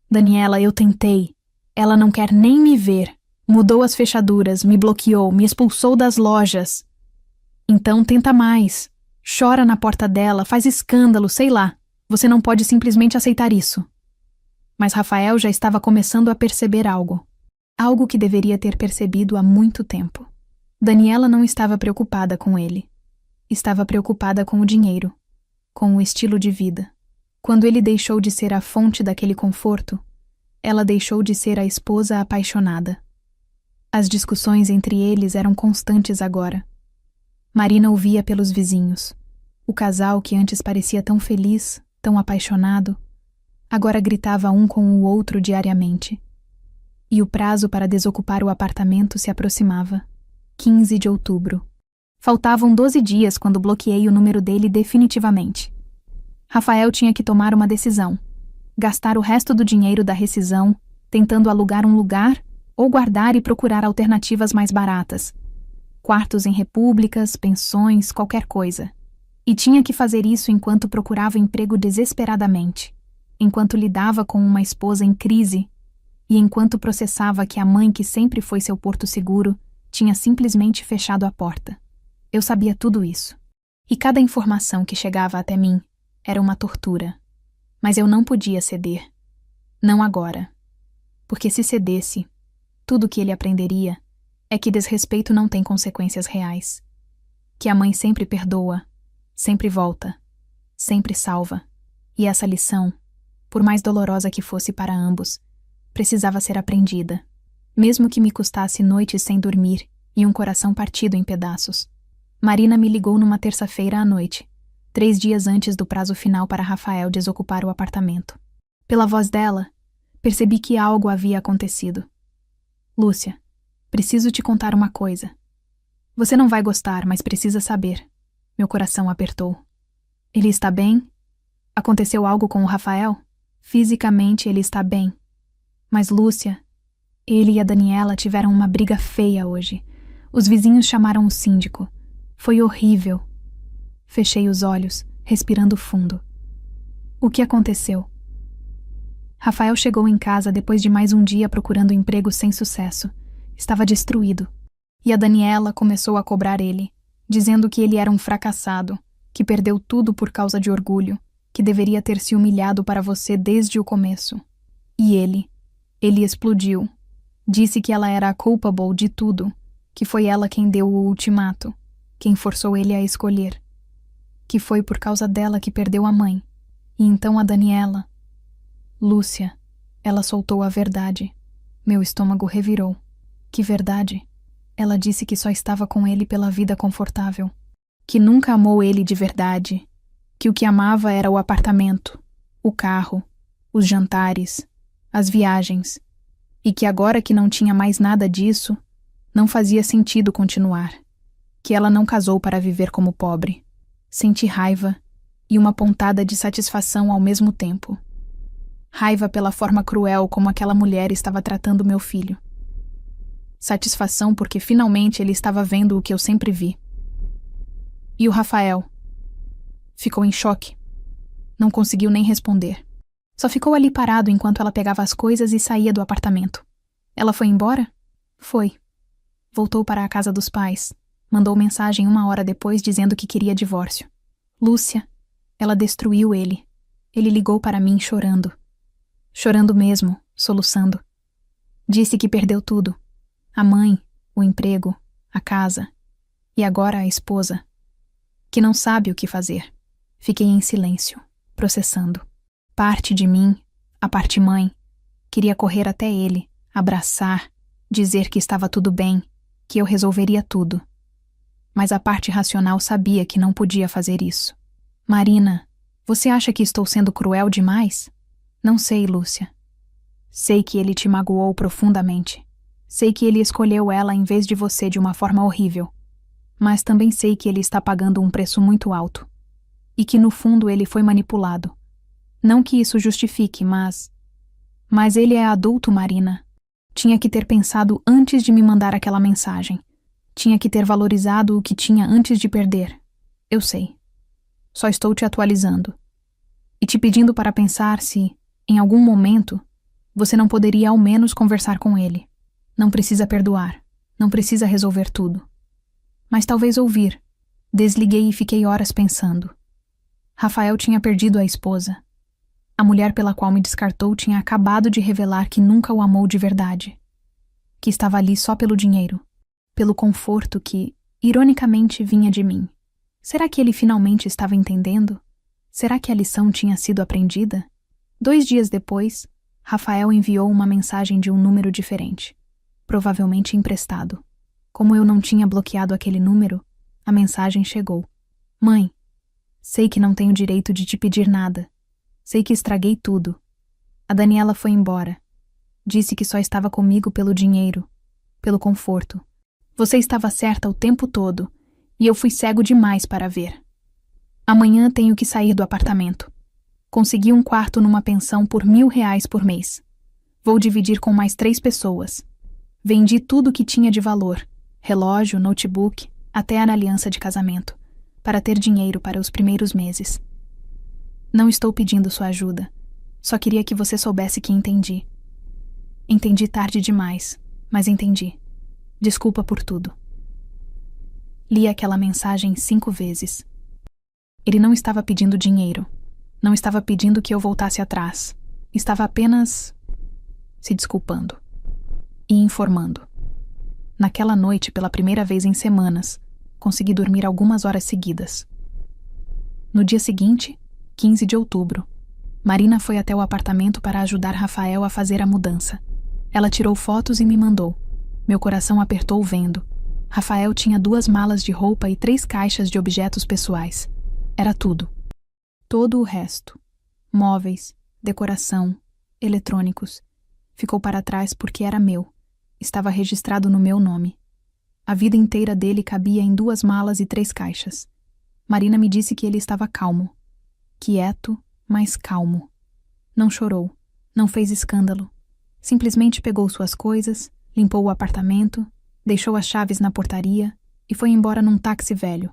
Daniela, eu tentei. Ela não quer nem me ver. Mudou as fechaduras, me bloqueou, me expulsou das lojas. Então tenta mais. Chora na porta dela, faz escândalo, sei lá. Você não pode simplesmente aceitar isso. Mas Rafael já estava começando a perceber algo. Algo que deveria ter percebido há muito tempo. Daniela não estava preocupada com ele. Estava preocupada com o dinheiro, com o estilo de vida. Quando ele deixou de ser a fonte daquele conforto, ela deixou de ser a esposa apaixonada. As discussões entre eles eram constantes agora. Marina ouvia pelos vizinhos. O casal que antes parecia tão feliz, tão apaixonado, agora gritava um com o outro diariamente. E o prazo para desocupar o apartamento se aproximava. 15 de outubro. Faltavam 12 dias quando bloqueei o número dele definitivamente. Rafael tinha que tomar uma decisão. Gastar o resto do dinheiro da rescisão, tentando alugar um lugar, ou guardar e procurar alternativas mais baratas. Quartos em repúblicas, pensões, qualquer coisa. E tinha que fazer isso enquanto procurava emprego desesperadamente, enquanto lidava com uma esposa em crise e enquanto processava que a mãe, que sempre foi seu porto seguro, tinha simplesmente fechado a porta. Eu sabia tudo isso. E cada informação que chegava até mim era uma tortura. Mas eu não podia ceder. Não agora. Porque se cedesse, tudo que ele aprenderia é que desrespeito não tem consequências reais. Que a mãe sempre perdoa, sempre volta, sempre salva. E essa lição, por mais dolorosa que fosse para ambos, precisava ser aprendida, mesmo que me custasse noites sem dormir e um coração partido em pedaços. Marina me ligou numa terça-feira à noite, 3 dias antes do prazo final para Rafael desocupar o apartamento. Pela voz dela, percebi que algo havia acontecido. Lúcia, preciso te contar uma coisa. Você não vai gostar, mas precisa saber. Meu coração apertou. Ele está bem? Aconteceu algo com o Rafael? Fisicamente ele está bem. Mas Lúcia, ele e a Daniela tiveram uma briga feia hoje. Os vizinhos chamaram o síndico. Foi horrível. Fechei os olhos, respirando fundo. O que aconteceu? Rafael chegou em casa depois de mais um dia procurando emprego sem sucesso. Estava destruído. E a Daniela começou a cobrar ele, dizendo que ele era um fracassado, que perdeu tudo por causa de orgulho, que deveria ter se humilhado para você desde o começo. E ele explodiu. Disse que ela era a culpable de tudo, que foi ela quem deu o ultimato, quem forçou ele a escolher. Que foi por causa dela que perdeu a mãe. E então a Daniela... Lúcia, ela soltou a verdade. Meu estômago revirou. Que verdade? Ela disse que só estava com ele pela vida confortável. Que nunca amou ele de verdade. Que o que amava era o apartamento, o carro, os jantares, as viagens. E que agora que não tinha mais nada disso, não fazia sentido continuar. Que ela não casou para viver como pobre. Senti raiva e uma pontada de satisfação ao mesmo tempo. Raiva pela forma cruel como aquela mulher estava tratando meu filho. Satisfação porque finalmente ele estava vendo o que eu sempre vi. E o Rafael? Ficou em choque. Não conseguiu nem responder. Só ficou ali parado enquanto ela pegava as coisas e saía do apartamento. Ela foi embora? Foi. Voltou para a casa dos pais. Mandou mensagem 1 hora depois dizendo que queria divórcio. Lúcia, ela destruiu ele. Ele ligou para mim chorando. Chorando mesmo, soluçando. Disse que perdeu tudo. A mãe, o emprego, a casa. E agora a esposa. Que não sabe o que fazer. Fiquei em silêncio, processando. Parte de mim, a parte mãe, queria correr até ele, abraçar, dizer que estava tudo bem, que eu resolveria tudo. Mas a parte racional sabia que não podia fazer isso. Marina, você acha que estou sendo cruel demais? Não sei, Lúcia. Sei que ele te magoou profundamente. Sei que ele escolheu ela em vez de você de uma forma horrível. Mas também sei que ele está pagando um preço muito alto. E que no fundo ele foi manipulado. Não que isso justifique, mas... Mas ele é adulto, Marina. Tinha que ter pensado antes de me mandar aquela mensagem. Tinha que ter valorizado o que tinha antes de perder. Eu sei. Só estou te atualizando. E te pedindo para pensar se, em algum momento, você não poderia ao menos conversar com ele. Não precisa perdoar. Não precisa resolver tudo. Mas talvez ouvir. Desliguei e fiquei horas pensando. Rafael tinha perdido a esposa. A mulher pela qual me descartou tinha acabado de revelar que nunca o amou de verdade. Que estava ali só pelo dinheiro. Pelo conforto que, ironicamente, vinha de mim. Será que ele finalmente estava entendendo? Será que a lição tinha sido aprendida? 2 dias depois, Rafael enviou uma mensagem de um número diferente. Provavelmente emprestado. Como eu não tinha bloqueado aquele número, a mensagem chegou. Mãe, sei que não tenho direito de te pedir nada. Sei que estraguei tudo. A Daniela foi embora. Disse que só estava comigo pelo dinheiro, pelo conforto. Você estava certa o tempo todo, e eu fui cego demais para ver. Amanhã tenho que sair do apartamento. Consegui um quarto numa pensão por R$ 1.000 por mês. Vou dividir com mais 3 pessoas. Vendi tudo que tinha de valor, relógio, notebook, até a aliança de casamento, para ter dinheiro para os primeiros meses. Não estou pedindo sua ajuda. Só queria que você soubesse que entendi. Entendi tarde demais, mas entendi. Desculpa por tudo. Li aquela mensagem 5 vezes. Ele não estava pedindo dinheiro. Não estava pedindo que eu voltasse atrás. Estava apenas se desculpando e informando. Naquela noite, pela primeira vez em semanas, consegui dormir algumas horas seguidas. No dia seguinte, 15 de outubro, Marina foi até o apartamento para ajudar Rafael a fazer a mudança. Ela tirou fotos e me mandou. Meu coração apertou vendo. Rafael tinha 2 malas de roupa e 3 caixas de objetos pessoais. Era tudo. Todo o resto, móveis, decoração, eletrônicos, ficou para trás porque era meu. Estava registrado no meu nome. A vida inteira dele cabia em 2 malas e 3 caixas. Marina me disse que ele estava calmo. Quieto, mas calmo. Não chorou, não fez escândalo. Simplesmente pegou suas coisas, limpou o apartamento, deixou as chaves na portaria e foi embora num táxi velho,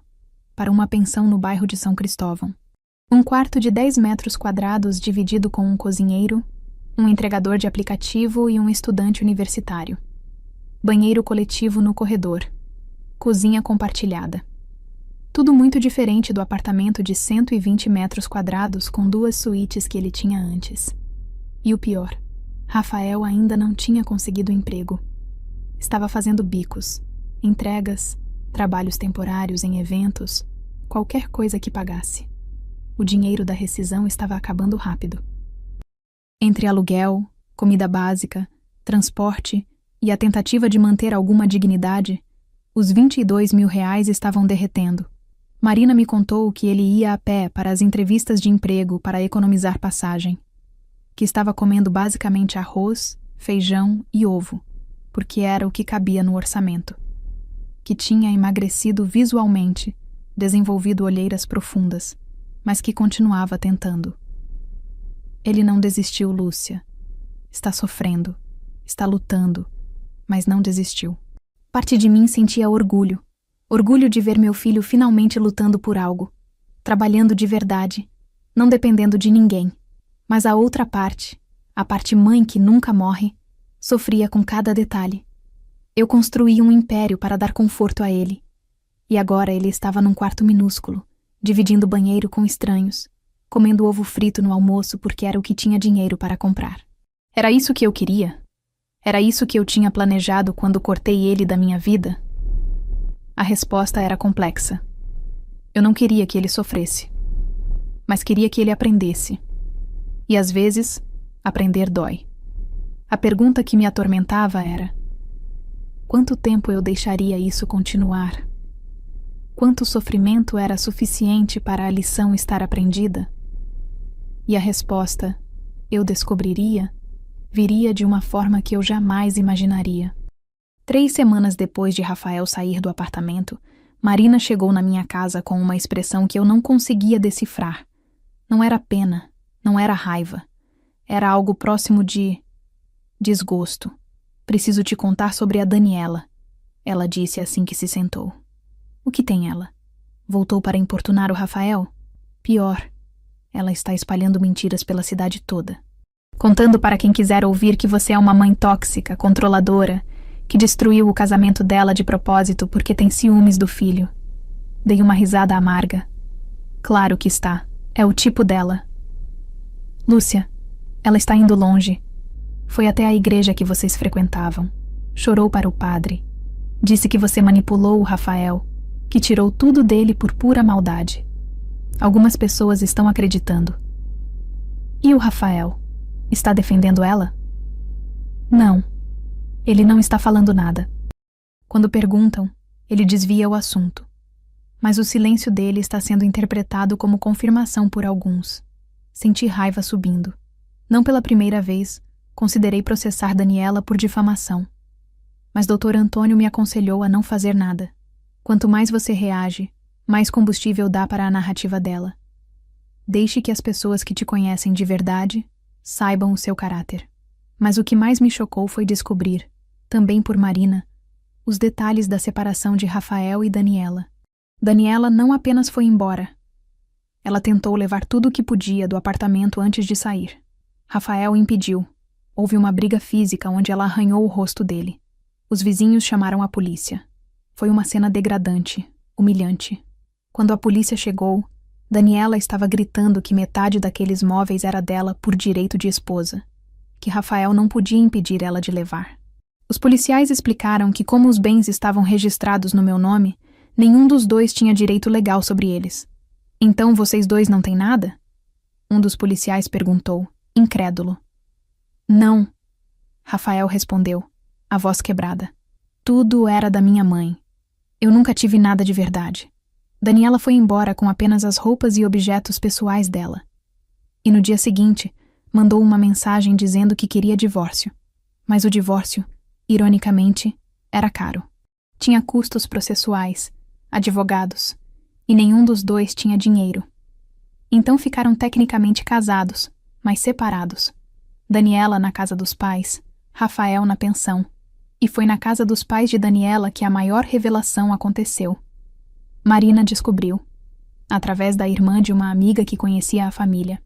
para uma pensão no bairro de São Cristóvão. Um quarto de 10 metros quadrados dividido com um cozinheiro, um entregador de aplicativo e um estudante universitário. Banheiro coletivo no corredor. Cozinha compartilhada. Tudo muito diferente do apartamento de 120 metros quadrados com 2 suítes que ele tinha antes. E o pior, Rafael ainda não tinha conseguido emprego. Estava fazendo bicos, entregas, trabalhos temporários em eventos, qualquer coisa que pagasse. O dinheiro da rescisão estava acabando rápido. Entre aluguel, comida básica, transporte e a tentativa de manter alguma dignidade, os R$ 22.000 estavam derretendo. Marina me contou que ele ia a pé para as entrevistas de emprego para economizar passagem, que estava comendo basicamente arroz, feijão e ovo, porque era o que cabia no orçamento, que tinha emagrecido visualmente, desenvolvido olheiras profundas, mas que continuava tentando. Ele não desistiu, Lúcia. Está sofrendo, está lutando, mas não desistiu. Parte de mim sentia orgulho. Orgulho de ver meu filho finalmente lutando por algo, trabalhando de verdade, não dependendo de ninguém. Mas a outra parte, a parte mãe que nunca morre, sofria com cada detalhe. Eu construí um império para dar conforto a ele. E agora ele estava num quarto minúsculo, dividindo o banheiro com estranhos, comendo ovo frito no almoço porque era o que tinha dinheiro para comprar. Era isso que eu queria? Era isso que eu tinha planejado quando cortei ele da minha vida? A resposta era complexa. Eu não queria que ele sofresse, mas queria que ele aprendesse. E às vezes, aprender dói. A pergunta que me atormentava era: quanto tempo eu deixaria isso continuar? Quanto sofrimento era suficiente para a lição estar aprendida? E a resposta, eu descobriria, viria de uma forma que eu jamais imaginaria. 3 semanas depois de Rafael sair do apartamento, Marina chegou na minha casa com uma expressão que eu não conseguia decifrar. Não era pena, não era raiva. Era algo próximo de desgosto. Preciso te contar sobre a Daniela, ela disse assim que se sentou. O que tem ela? Voltou para importunar o Rafael? Pior, ela está espalhando mentiras pela cidade toda. Contando para quem quiser ouvir que você é uma mãe tóxica, controladora, que destruiu o casamento dela de propósito porque tem ciúmes do filho. Dei uma risada amarga. Claro que está. É o tipo dela. Lúcia, ela está indo longe. Foi até a igreja que vocês frequentavam. Chorou para o padre. Disse que você manipulou o Rafael, que tirou tudo dele por pura maldade. Algumas pessoas estão acreditando. E o Rafael? Está defendendo ela? Não. Ele não está falando nada. Quando perguntam, ele desvia o assunto. Mas o silêncio dele está sendo interpretado como confirmação por alguns. Senti raiva subindo. Não pela primeira vez, considerei processar Daniela por difamação. Mas Dr. Antônio me aconselhou a não fazer nada. Quanto mais você reage, mais combustível dá para a narrativa dela. Deixe que as pessoas que te conhecem de verdade saibam o seu caráter. Mas o que mais me chocou foi descobrir, também por Marina, os detalhes da separação de Rafael e Daniela. Daniela não apenas foi embora. Ela tentou levar tudo o que podia do apartamento antes de sair. Rafael impediu. Houve uma briga física onde ela arranhou o rosto dele. Os vizinhos chamaram a polícia. Foi uma cena degradante, humilhante. Quando a polícia chegou, Daniela estava gritando que metade daqueles móveis era dela por direito de esposa, que Rafael não podia impedir ela de levar. Os policiais explicaram que, como os bens estavam registrados no meu nome, nenhum dos dois tinha direito legal sobre eles. Então vocês dois não têm nada? Um dos policiais perguntou, incrédulo. Não, Rafael respondeu, a voz quebrada. Tudo era da minha mãe. Eu nunca tive nada de verdade. Daniela foi embora com apenas as roupas e objetos pessoais dela. E no dia seguinte, mandou uma mensagem dizendo que queria divórcio. Mas o divórcio, ironicamente, era caro. Tinha custos processuais, advogados, e nenhum dos dois tinha dinheiro. Então ficaram tecnicamente casados, mas separados. Daniela na casa dos pais, Rafael na pensão. E foi na casa dos pais de Daniela que a maior revelação aconteceu. Marina descobriu, através da irmã de uma amiga que conhecia a família,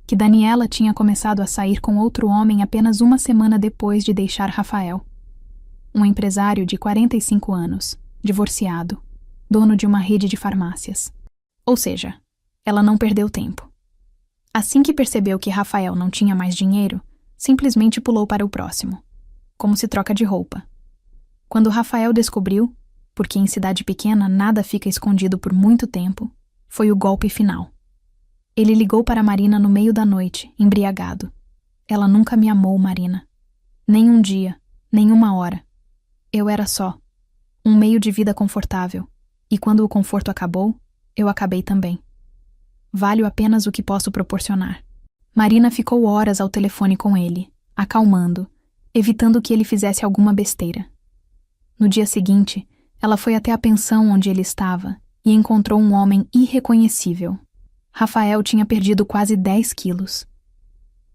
que Daniela tinha começado a sair com outro homem apenas uma semana depois de deixar Rafael. Um empresário de 45 anos, divorciado, dono de uma rede de farmácias. Ou seja, ela não perdeu tempo. Assim que percebeu que Rafael não tinha mais dinheiro, simplesmente pulou para o próximo, como se troca de roupa. Quando Rafael descobriu, porque em cidade pequena nada fica escondido por muito tempo, foi o golpe final. Ele ligou para Marina no meio da noite, embriagado. Ela nunca me amou, Marina. Nem um dia, nem uma hora. Eu era só um meio de vida confortável, e quando o conforto acabou, eu acabei também. Valho apenas o que posso proporcionar. Marina ficou horas ao telefone com ele, acalmando, evitando que ele fizesse alguma besteira. No dia seguinte, ela foi até a pensão onde ele estava e encontrou um homem irreconhecível. Rafael tinha perdido quase 10 quilos.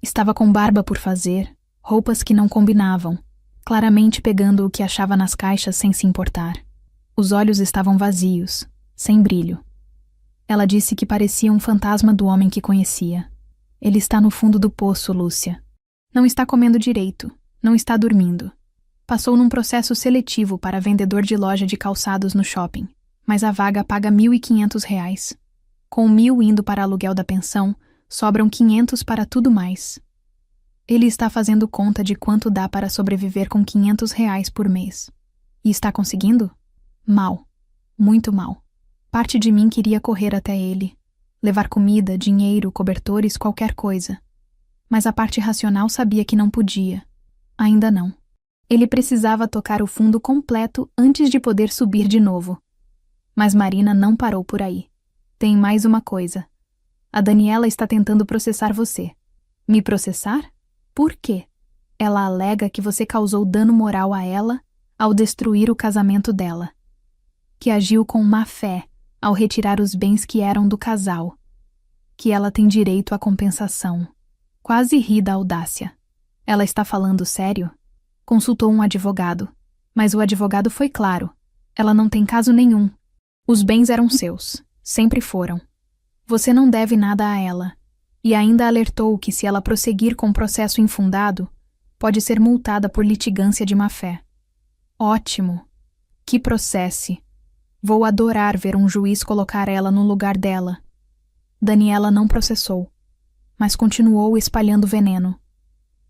Estava com barba por fazer, roupas que não combinavam, claramente pegando o que achava nas caixas sem se importar. Os olhos estavam vazios, sem brilho. Ela disse que parecia um fantasma do homem que conhecia. Ele está no fundo do poço, Lúcia. Não está comendo direito, não está dormindo. Passou num processo seletivo para vendedor de loja de calçados no shopping, mas a vaga paga R$1.500. Com 1.000 indo para aluguel da pensão, sobram 500 para tudo mais. Ele está fazendo conta de quanto dá para sobreviver com R$500 por mês. E está conseguindo? Mal. Muito mal. Parte de mim queria correr até ele, levar comida, dinheiro, cobertores, qualquer coisa. Mas a parte racional sabia que não podia. Ainda não. Ele precisava tocar o fundo completo antes de poder subir de novo. Mas Marina não parou por aí. Tem mais uma coisa. A Daniela está tentando processar você. Me processar? Por quê? Ela alega que você causou dano moral a ela ao destruir o casamento dela. Que agiu com má fé ao retirar os bens que eram do casal. Que ela tem direito à compensação. Quase ri da audácia. Ela está falando sério? Consultou um advogado, mas o advogado foi claro. Ela não tem caso nenhum. Os bens eram seus, sempre foram. Você não deve nada a ela. E ainda alertou que se ela prosseguir com o processo infundado, pode ser multada por litigância de má-fé. Ótimo. Que processe. Vou adorar ver um juiz colocar ela no lugar dela. Daniela não processou, mas continuou espalhando veneno.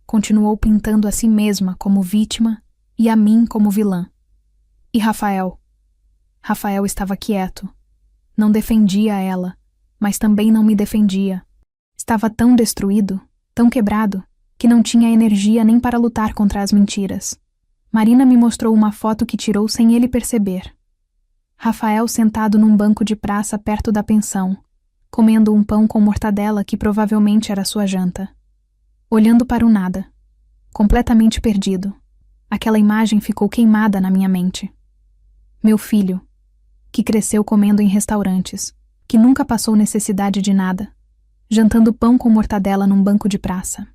Continuou pintando a si mesma como vítima e a mim como vilã. E Rafael? Rafael estava quieto. Não defendia ela, mas também não me defendia. Estava tão destruído, tão quebrado, que não tinha energia nem para lutar contra as mentiras. Marina me mostrou uma foto que tirou sem ele perceber. Rafael sentado num banco de praça perto da pensão, comendo um pão com mortadela que provavelmente era sua janta. Olhando para o nada. completamente perdido. Aquela imagem ficou queimada na minha mente. Meu filho, que cresceu comendo em restaurantes, que nunca passou necessidade de nada, jantando pão com mortadela num banco de praça.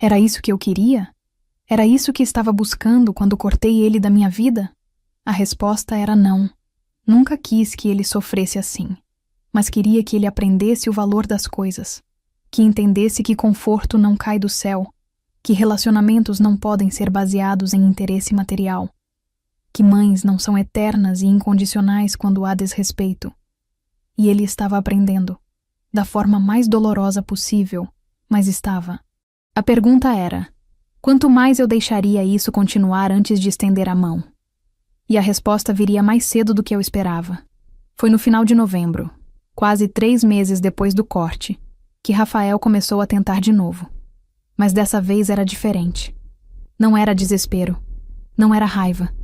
Era isso que eu queria? Era isso que estava buscando quando cortei ele da minha vida? A resposta era não. Nunca quis que ele sofresse assim, mas queria que ele aprendesse o valor das coisas, que entendesse que conforto não cai do céu, que relacionamentos não podem ser baseados em interesse material, que mães não são eternas e incondicionais quando há desrespeito. E ele estava aprendendo, da forma mais dolorosa possível, mas estava. A pergunta era: quanto mais eu deixaria isso continuar antes de estender a mão? E a resposta viria mais cedo do que eu esperava. Foi no final de novembro, quase 3 meses depois do corte, que Rafael começou a tentar de novo. Mas dessa vez era diferente. Não era desespero, não era raiva.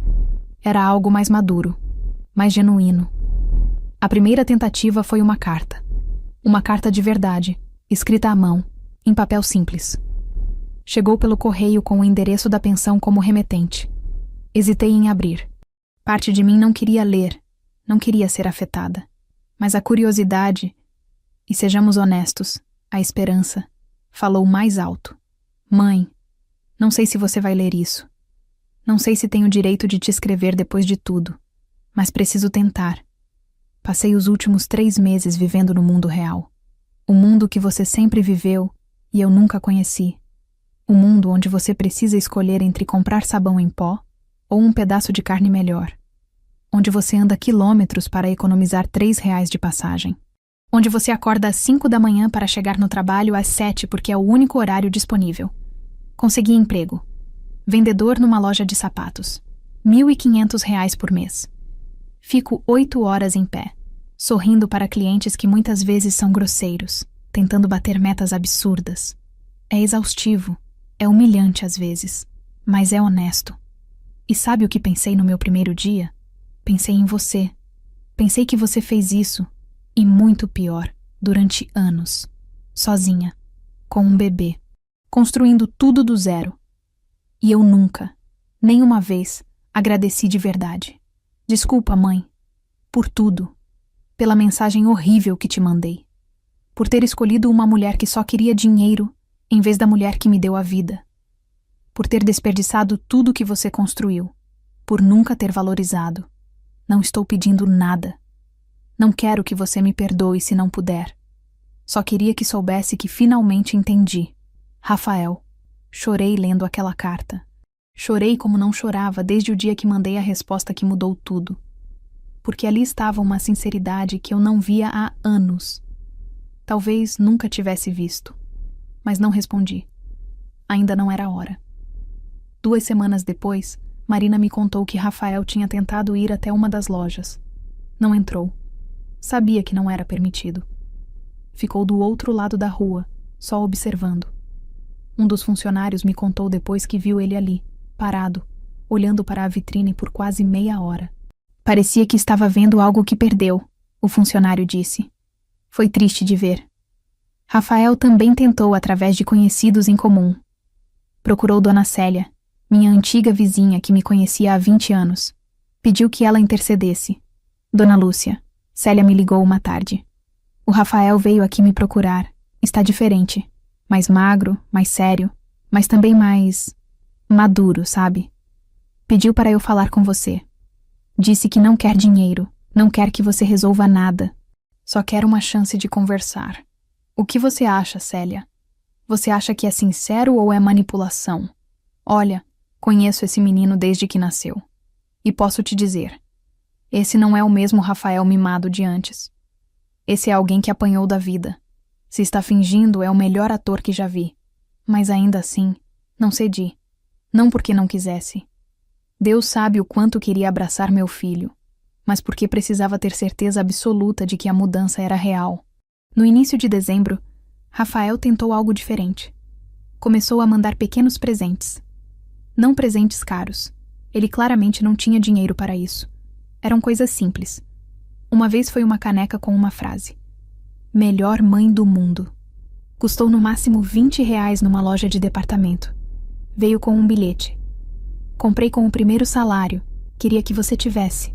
Era algo mais maduro, mais genuíno. A primeira tentativa foi uma carta. Uma carta de verdade, escrita à mão, em papel simples. Chegou pelo correio com o endereço da pensão como remetente. Hesitei em abrir. Parte de mim não queria ler, não queria ser afetada. Mas a curiosidade, e sejamos honestos, a esperança, falou mais alto. Mãe, não sei se você vai ler isso. Não sei se tenho o direito de te escrever depois de tudo, mas preciso tentar. Passei os últimos 3 meses vivendo no mundo real. O mundo que você sempre viveu e eu nunca conheci. O mundo onde você precisa escolher entre comprar sabão em pó ou um pedaço de carne melhor. Onde você anda quilômetros para economizar R$ 3 de passagem. Onde você acorda às 5 da manhã para chegar no trabalho às 7 porque é o único horário disponível. Consegui emprego. Vendedor numa loja de sapatos. R$ 1.500 por mês. Fico 8 horas em pé, sorrindo para clientes que muitas vezes são grosseiros, tentando bater metas absurdas. É exaustivo, é humilhante às vezes, mas é honesto. E sabe o que pensei no meu primeiro dia? Pensei em você. Pensei que você fez isso, e muito pior, durante anos. Sozinha, com um bebê, construindo tudo do zero. E eu nunca, nem uma vez, agradeci de verdade. Desculpa, mãe, por tudo, pela mensagem horrível que te mandei, por ter escolhido uma mulher que só queria dinheiro em vez da mulher que me deu a vida, por ter desperdiçado tudo que você construiu, por nunca ter valorizado. Não estou pedindo nada. Não quero que você me perdoe se não puder. Só queria que soubesse que finalmente entendi. Rafael, chorei lendo aquela carta. Chorei como não chorava desde o dia que mandei a resposta que mudou tudo. Porque ali estava uma sinceridade que eu não via há anos. Talvez nunca tivesse visto. Mas não respondi. Ainda não era hora. 2 semanas depois, Marina me contou que Rafael tinha tentado ir até uma das lojas. Não entrou. Sabia que não era permitido. Ficou do outro lado da rua, só observando. Um dos funcionários me contou depois que viu ele ali, parado, olhando para a vitrine por quase meia hora. Parecia que estava vendo algo que perdeu, o funcionário disse. Foi triste de ver. Rafael também tentou através de conhecidos em comum. Procurou Dona Célia, minha antiga vizinha que me conhecia há 20 anos. Pediu que ela intercedesse. Dona Lúcia, Célia me ligou uma tarde. O Rafael veio aqui me procurar. Está diferente. Mais magro, mais sério, mas também mais maduro, sabe? Pediu para eu falar com você. Disse que não quer dinheiro, não quer que você resolva nada. Só quer uma chance de conversar. O que você acha, Célia? Você acha que é sincero ou é manipulação? Olha, conheço esse menino desde que nasceu. E posso te dizer, esse não é o mesmo Rafael mimado de antes. Esse é alguém que apanhou da vida. Se está fingindo, é o melhor ator que já vi. Mas ainda assim, não cedi. Não porque não quisesse. Deus sabe o quanto queria abraçar meu filho, mas porque precisava ter certeza absoluta de que a mudança era real. No início de dezembro, Rafael tentou algo diferente. Começou a mandar pequenos presentes. Não presentes caros. Ele claramente não tinha dinheiro para isso. Eram coisas simples. Uma vez foi uma caneca com uma frase. Melhor mãe do mundo. Custou no máximo R$ 20 numa loja de departamento. Veio com um bilhete. Comprei com o primeiro salário. Queria que você tivesse.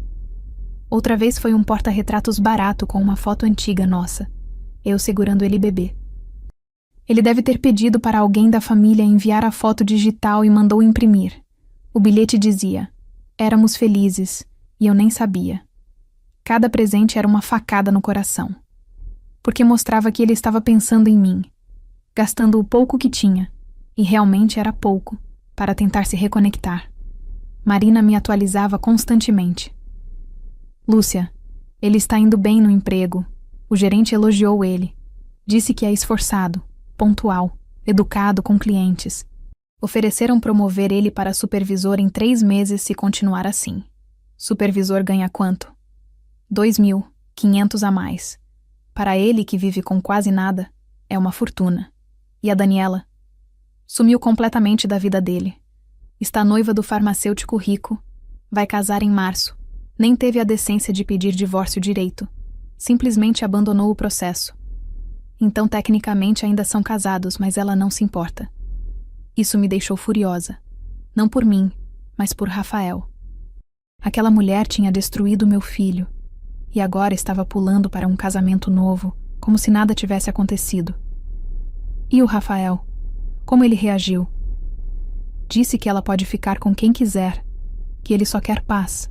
Outra vez foi um porta-retratos barato com uma foto antiga nossa. Eu segurando ele bebê. Ele deve ter pedido para alguém da família enviar a foto digital e mandou imprimir. O bilhete dizia: éramos felizes, e eu nem sabia. Cada presente era uma facada no coração. Porque mostrava que ele estava pensando em mim, gastando o pouco que tinha, e realmente era pouco, para tentar se reconectar. Marina me atualizava constantemente. Lúcia, ele está indo bem no emprego. O gerente elogiou ele. Disse que é esforçado, pontual, educado com clientes. Ofereceram promover ele para supervisor em 3 meses se continuar assim. Supervisor ganha quanto? 2.500 a mais. Para ele, que vive com quase nada, é uma fortuna. E a Daniela? Sumiu completamente da vida dele. Está noiva do farmacêutico rico. Vai casar em março. Nem teve a decência de pedir divórcio direito. Simplesmente abandonou o processo. Então, tecnicamente, ainda são casados, mas ela não se importa. Isso me deixou furiosa. Não por mim, mas por Rafael. Aquela mulher tinha destruído meu filho. E agora estava pulando para um casamento novo, como se nada tivesse acontecido. E o Rafael? Como ele reagiu? Disse que ela pode ficar com quem quiser, que ele só quer paz,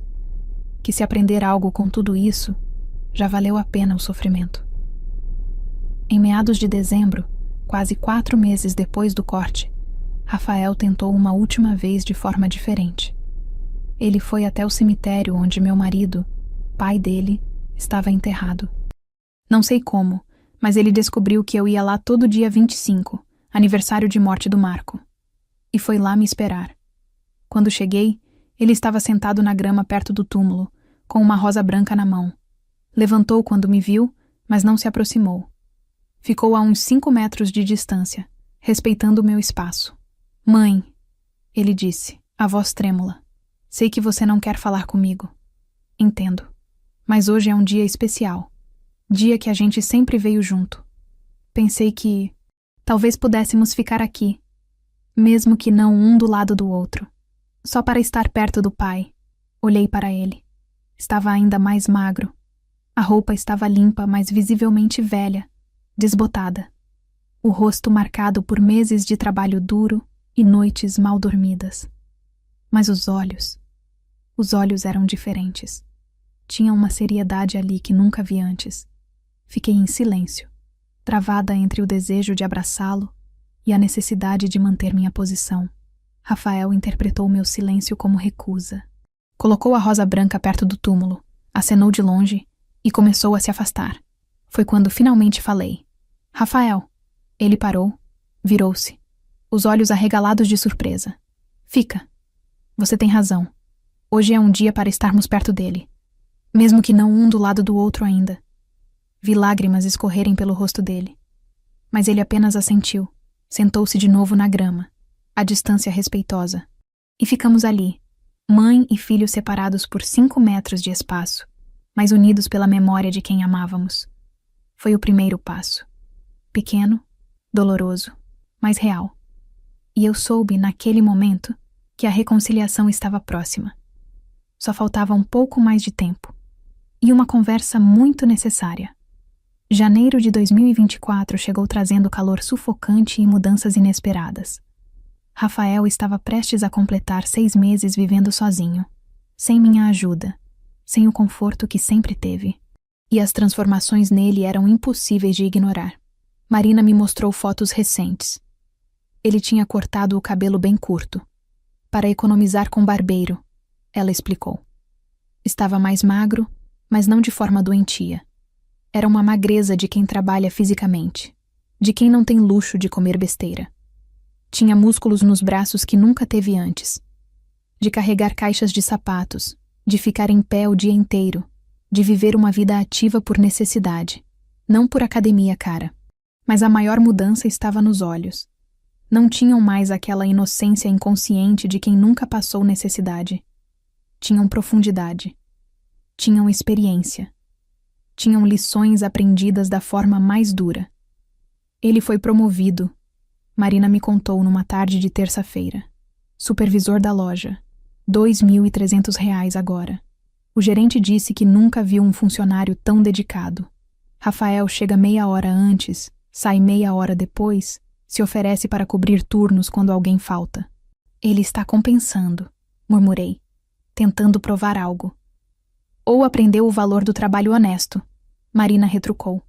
que se aprender algo com tudo isso, já valeu a pena o sofrimento. Em meados de dezembro, quase 4 meses depois do corte, Rafael tentou uma última vez de forma diferente. Ele foi até o cemitério onde meu marido, pai dele, estava enterrado. Não sei como, mas ele descobriu que eu ia lá todo dia 25, aniversário de morte do Marco. E foi lá me esperar. Quando cheguei, ele estava sentado na grama perto do túmulo, com uma rosa branca na mão. Levantou quando me viu, mas não se aproximou. Ficou a uns 5 metros de distância, respeitando o meu espaço. Mãe, ele disse, a voz trêmula. Sei que você não quer falar comigo. Entendo. Mas hoje é um dia especial. Dia que a gente sempre veio junto. Pensei que talvez pudéssemos ficar aqui, mesmo que não um do lado do outro. Só para estar perto do pai. Olhei para ele. Estava ainda mais magro. A roupa estava limpa, mas visivelmente velha, desbotada. O rosto marcado por meses de trabalho duro e noites mal dormidas. Mas os olhos eram diferentes. Tinha uma seriedade ali que nunca vi antes. Fiquei em silêncio, travada entre o desejo de abraçá-lo e a necessidade de manter minha posição. Rafael interpretou meu silêncio como recusa. Colocou a rosa branca perto do túmulo, acenou de longe e começou a se afastar. Foi quando finalmente falei. Rafael. Ele parou, virou-se, os olhos arregalados de surpresa. Fica. Você tem razão. Hoje é um dia para estarmos perto dele. Mesmo que não um do lado do outro ainda. Vi lágrimas escorrerem pelo rosto dele. Mas ele apenas assentiu. Sentou-se de novo na grama, à distância respeitosa. E ficamos ali, mãe e filho separados por 5 metros de espaço, mas unidos pela memória de quem amávamos. Foi o primeiro passo. Pequeno, doloroso, mas real. E eu soube, naquele momento, que a reconciliação estava próxima. Só faltava um pouco mais de tempo. E uma conversa muito necessária. Janeiro de 2024 chegou trazendo calor sufocante e mudanças inesperadas. Rafael estava prestes a completar 6 meses vivendo sozinho, sem minha ajuda, sem o conforto que sempre teve. E as transformações nele eram impossíveis de ignorar. Marina me mostrou fotos recentes. Ele tinha cortado o cabelo bem curto, para economizar com barbeiro, ela explicou. Estava mais magro, mas não de forma doentia. Era uma magreza de quem trabalha fisicamente, de quem não tem luxo de comer besteira. Tinha músculos nos braços que nunca teve antes, de carregar caixas de sapatos, de ficar em pé o dia inteiro, de viver uma vida ativa por necessidade, não por academia cara. Mas a maior mudança estava nos olhos. Não tinham mais aquela inocência inconsciente de quem nunca passou necessidade. Tinham profundidade. Tinham experiência. Tinham lições aprendidas da forma mais dura. Ele foi promovido, Marina me contou numa tarde de terça-feira. Supervisor da loja. R$ 2.300 agora. O gerente disse que nunca viu um funcionário tão dedicado. Rafael chega meia hora antes, sai meia hora depois, se oferece para cobrir turnos quando alguém falta. Ele está compensando, murmurei, tentando provar algo. Ou aprendeu o valor do trabalho honesto. Marina retrucou.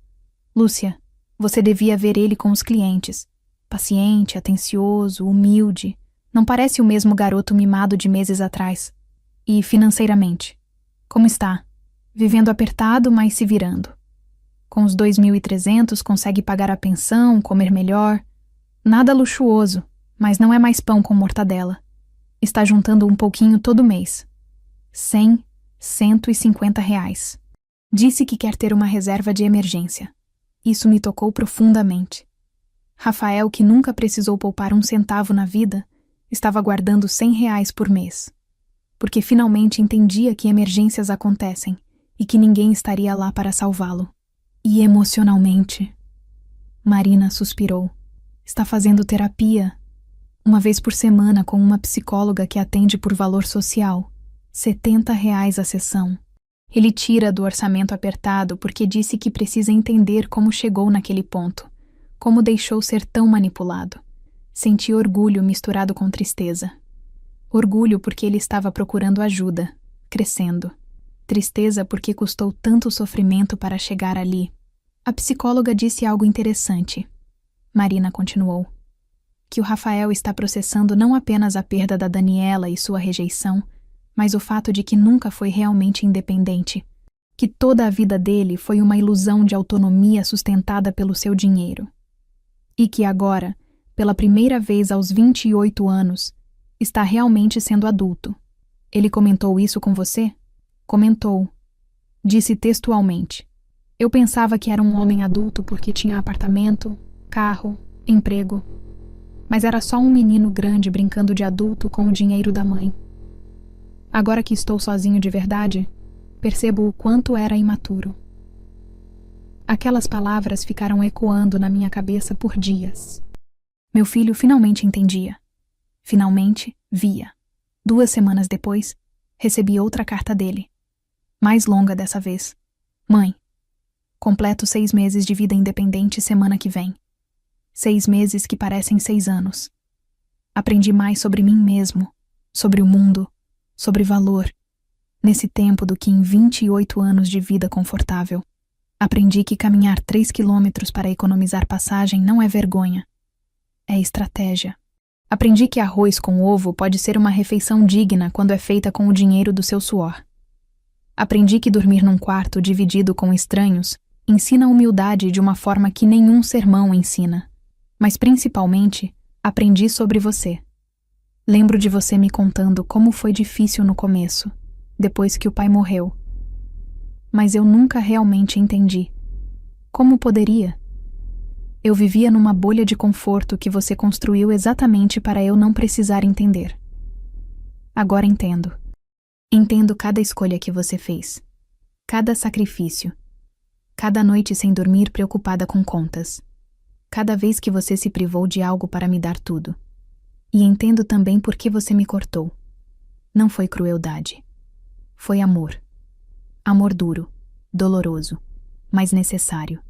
Lúcia, você devia ver ele com os clientes. Paciente, atencioso, humilde. Não parece o mesmo garoto mimado de meses atrás. E financeiramente? Como está? Vivendo apertado, mas se virando. Com os 2.300 consegue pagar a pensão, comer melhor. Nada luxuoso, mas não é mais pão com mortadela. Está juntando um pouquinho todo mês. 100, R$ 150. Disse que quer ter uma reserva de emergência. Isso me tocou profundamente. Rafael, que nunca precisou poupar um centavo na vida, estava guardando R$ 100 por mês. Porque finalmente entendia que emergências acontecem e que ninguém estaria lá para salvá-lo. E emocionalmente. Marina suspirou. Está fazendo terapia. Uma vez por semana com uma psicóloga que atende por valor social. R$ 70 a sessão. Ele tira do orçamento apertado porque disse que precisa entender como chegou naquele ponto. Como deixou ser tão manipulado. Senti orgulho misturado com tristeza. Orgulho porque ele estava procurando ajuda, crescendo. Tristeza porque custou tanto sofrimento para chegar ali. A psicóloga disse algo interessante. Marina continuou. Que o Rafael está processando não apenas a perda da Daniela e sua rejeição, mas o fato de que nunca foi realmente independente. Que toda a vida dele foi uma ilusão de autonomia sustentada pelo seu dinheiro. E que agora, pela primeira vez aos 28 anos, está realmente sendo adulto. Ele comentou isso com você? Comentou. Disse textualmente. Eu pensava que era um homem adulto porque tinha apartamento, carro, emprego. Mas era só um menino grande brincando de adulto com o dinheiro da mãe. Agora que estou sozinho de verdade, percebo o quanto era imaturo. Aquelas palavras ficaram ecoando na minha cabeça por dias. Meu filho finalmente entendia. Finalmente via. 2 semanas depois, recebi outra carta dele. Mais longa dessa vez. Mãe, completo 6 meses de vida independente semana que vem. 6 meses que parecem 6 anos. Aprendi mais sobre mim mesmo, sobre o mundo, sobre valor, nesse tempo do que em 28 anos de vida confortável. Aprendi que caminhar 3 quilômetros para economizar passagem não é vergonha. É estratégia. Aprendi que arroz com ovo pode ser uma refeição digna quando é feita com o dinheiro do seu suor. Aprendi que dormir num quarto dividido com estranhos ensina a humildade de uma forma que nenhum sermão ensina. Mas principalmente, aprendi sobre você. Lembro de você me contando como foi difícil no começo, depois que o pai morreu. Mas eu nunca realmente entendi. Como poderia? Eu vivia numa bolha de conforto que você construiu exatamente para eu não precisar entender. Agora entendo. Entendo cada escolha que você fez. Cada sacrifício. Cada noite sem dormir preocupada com contas. Cada vez que você se privou de algo para me dar tudo. E entendo também por que você me cortou. Não foi crueldade. Foi amor. Amor duro, doloroso, mas necessário.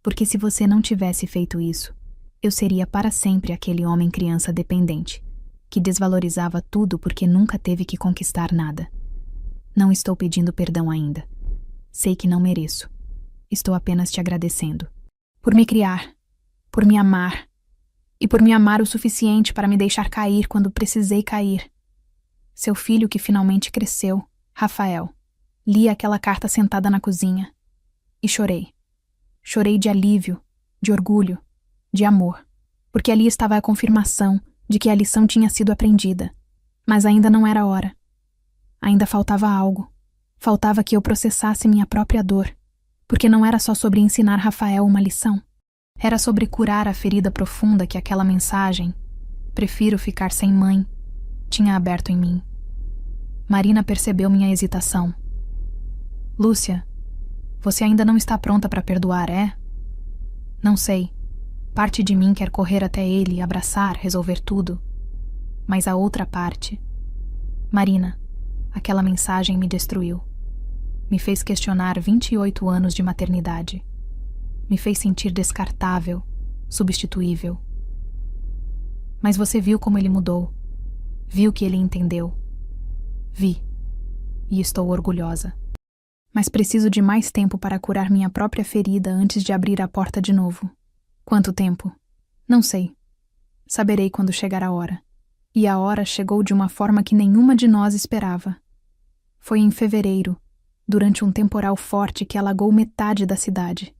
Porque se você não tivesse feito isso, eu seria para sempre aquele homem criança dependente, que desvalorizava tudo porque nunca teve que conquistar nada. Não estou pedindo perdão ainda. Sei que não mereço. Estou apenas te agradecendo. Por me criar, por me amar, e por me amar o suficiente para me deixar cair quando precisei cair. Seu filho que finalmente cresceu, Rafael. Li aquela carta sentada na cozinha. E chorei. Chorei de alívio, de orgulho, de amor. Porque ali estava a confirmação de que a lição tinha sido aprendida. Mas ainda não era hora. Ainda faltava algo. Faltava que eu processasse minha própria dor. Porque não era só sobre ensinar Rafael uma lição. Era sobre curar a ferida profunda que aquela mensagem, prefiro ficar sem mãe, tinha aberto em mim. Marina percebeu minha hesitação. Lúcia, você ainda não está pronta para perdoar, é? Não sei. Parte de mim quer correr até ele, abraçar, resolver tudo. Mas a outra parte... Marina, aquela mensagem me destruiu. Me fez questionar 28 anos de maternidade. Me fez sentir descartável, substituível. Mas você viu como ele mudou. Viu que ele entendeu. Vi. E estou orgulhosa. Mas preciso de mais tempo para curar minha própria ferida antes de abrir a porta de novo. Quanto tempo? Não sei. Saberei quando chegar a hora. E a hora chegou de uma forma que nenhuma de nós esperava. Foi em fevereiro, durante um temporal forte que alagou metade da cidade.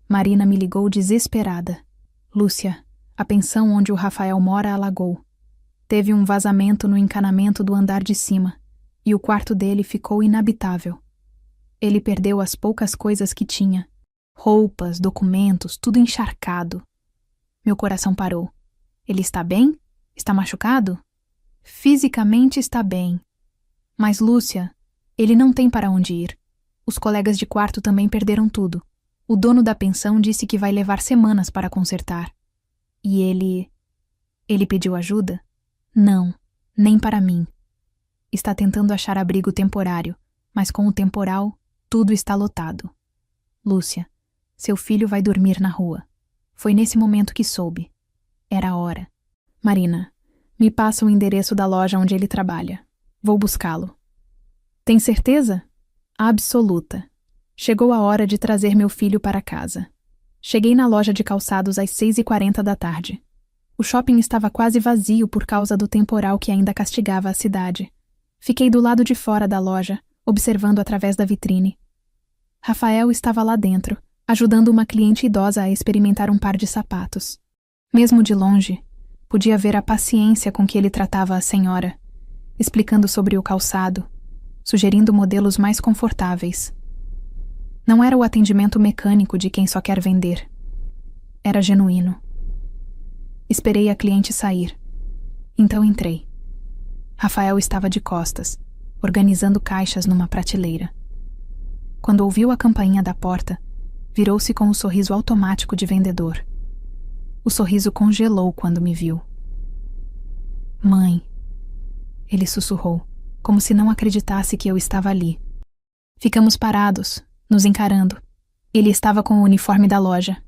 Marina me ligou desesperada. Lúcia, a pensão onde o Rafael mora alagou. Teve um vazamento no encanamento do andar de cima, e o quarto dele ficou inabitável. Ele perdeu as poucas coisas que tinha. Roupas, documentos, tudo encharcado. Meu coração parou. Ele está bem? Está machucado? Fisicamente está bem. Mas, Lúcia, ele não tem para onde ir. Os colegas de quarto também perderam tudo. O dono da pensão disse que vai levar semanas para consertar. E ele... Ele pediu ajuda? Não, nem para mim. Está tentando achar abrigo temporário, mas com o temporal, tudo está lotado. Lúcia, seu filho vai dormir na rua. Foi nesse momento que soube. Era a hora. Marina, me passa o endereço da loja onde ele trabalha. Vou buscá-lo. Tem certeza? Absoluta. Chegou a hora de trazer meu filho para casa. Cheguei na loja de calçados às 6h40 da tarde. O shopping estava quase vazio por causa do temporal que ainda castigava a cidade. Fiquei do lado de fora da loja, observando através da vitrine. Rafael estava lá dentro, ajudando uma cliente idosa a experimentar um par de sapatos. Mesmo de longe, podia ver a paciência com que ele tratava a senhora, explicando sobre o calçado, sugerindo modelos mais confortáveis. Não era o atendimento mecânico de quem só quer vender. Era genuíno. Esperei a cliente sair. Então entrei. Rafael estava de costas, organizando caixas numa prateleira. Quando ouviu a campainha da porta, virou-se com um sorriso automático de vendedor. O sorriso congelou quando me viu. Mãe, ele sussurrou, como se não acreditasse que eu estava ali. Ficamos parados, nos encarando. Ele estava com o uniforme da loja.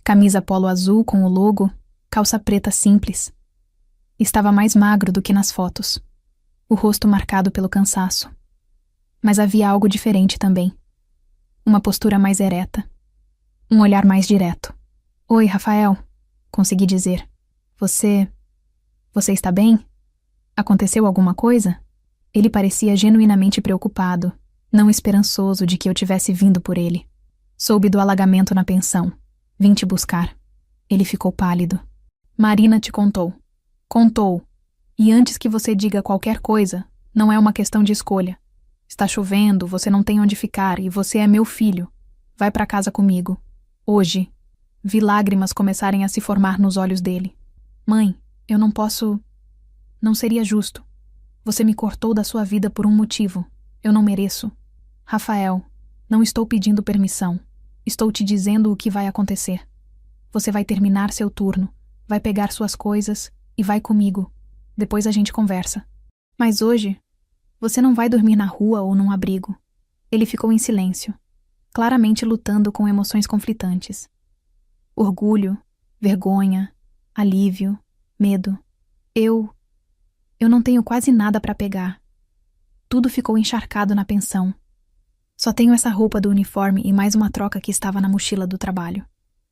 Camisa polo azul com o logo, calça preta simples. Estava mais magro do que nas fotos. O rosto marcado pelo cansaço. Mas havia algo diferente também. Uma postura mais ereta. Um olhar mais direto. Oi, Rafael. Consegui dizer. Você está bem? Aconteceu alguma coisa? Ele parecia genuinamente preocupado, não esperançoso de que eu tivesse vindo por ele. Soube do alagamento na pensão. Vim te buscar. Ele ficou pálido. Marina te contou. Contou. E antes que você diga qualquer coisa, não é uma questão de escolha. Está chovendo, você não tem onde ficar e você é meu filho. Vai para casa comigo. Hoje. Vi lágrimas começarem a se formar nos olhos dele. Mãe, eu não posso... Não seria justo. Você me cortou da sua vida por um motivo. Eu não mereço. Rafael, não estou pedindo permissão. Estou te dizendo o que vai acontecer. Você vai terminar seu turno, vai pegar suas coisas e vai comigo. Depois a gente conversa. Mas hoje, você não vai dormir na rua ou num abrigo. Ele ficou em silêncio, claramente lutando com emoções conflitantes. Orgulho, vergonha, alívio, medo. Eu não tenho quase nada para pegar. Tudo ficou encharcado na pensão. Só tenho essa roupa do uniforme e mais uma troca que estava na mochila do trabalho.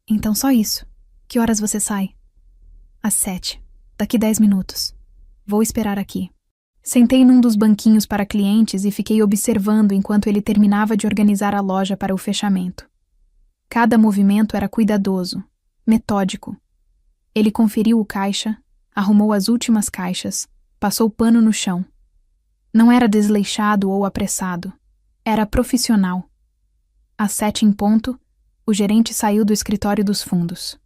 Então só isso. Que horas você sai? Às 7. Daqui 10 minutos. Vou esperar aqui. Sentei num dos banquinhos para clientes e fiquei observando enquanto ele terminava de organizar a loja para o fechamento. Cada movimento era cuidadoso, metódico. Ele conferiu o caixa, arrumou as últimas caixas, passou pano no chão. Não era desleixado ou apressado. Era profissional. Às 7 em ponto, o gerente saiu do escritório dos fundos.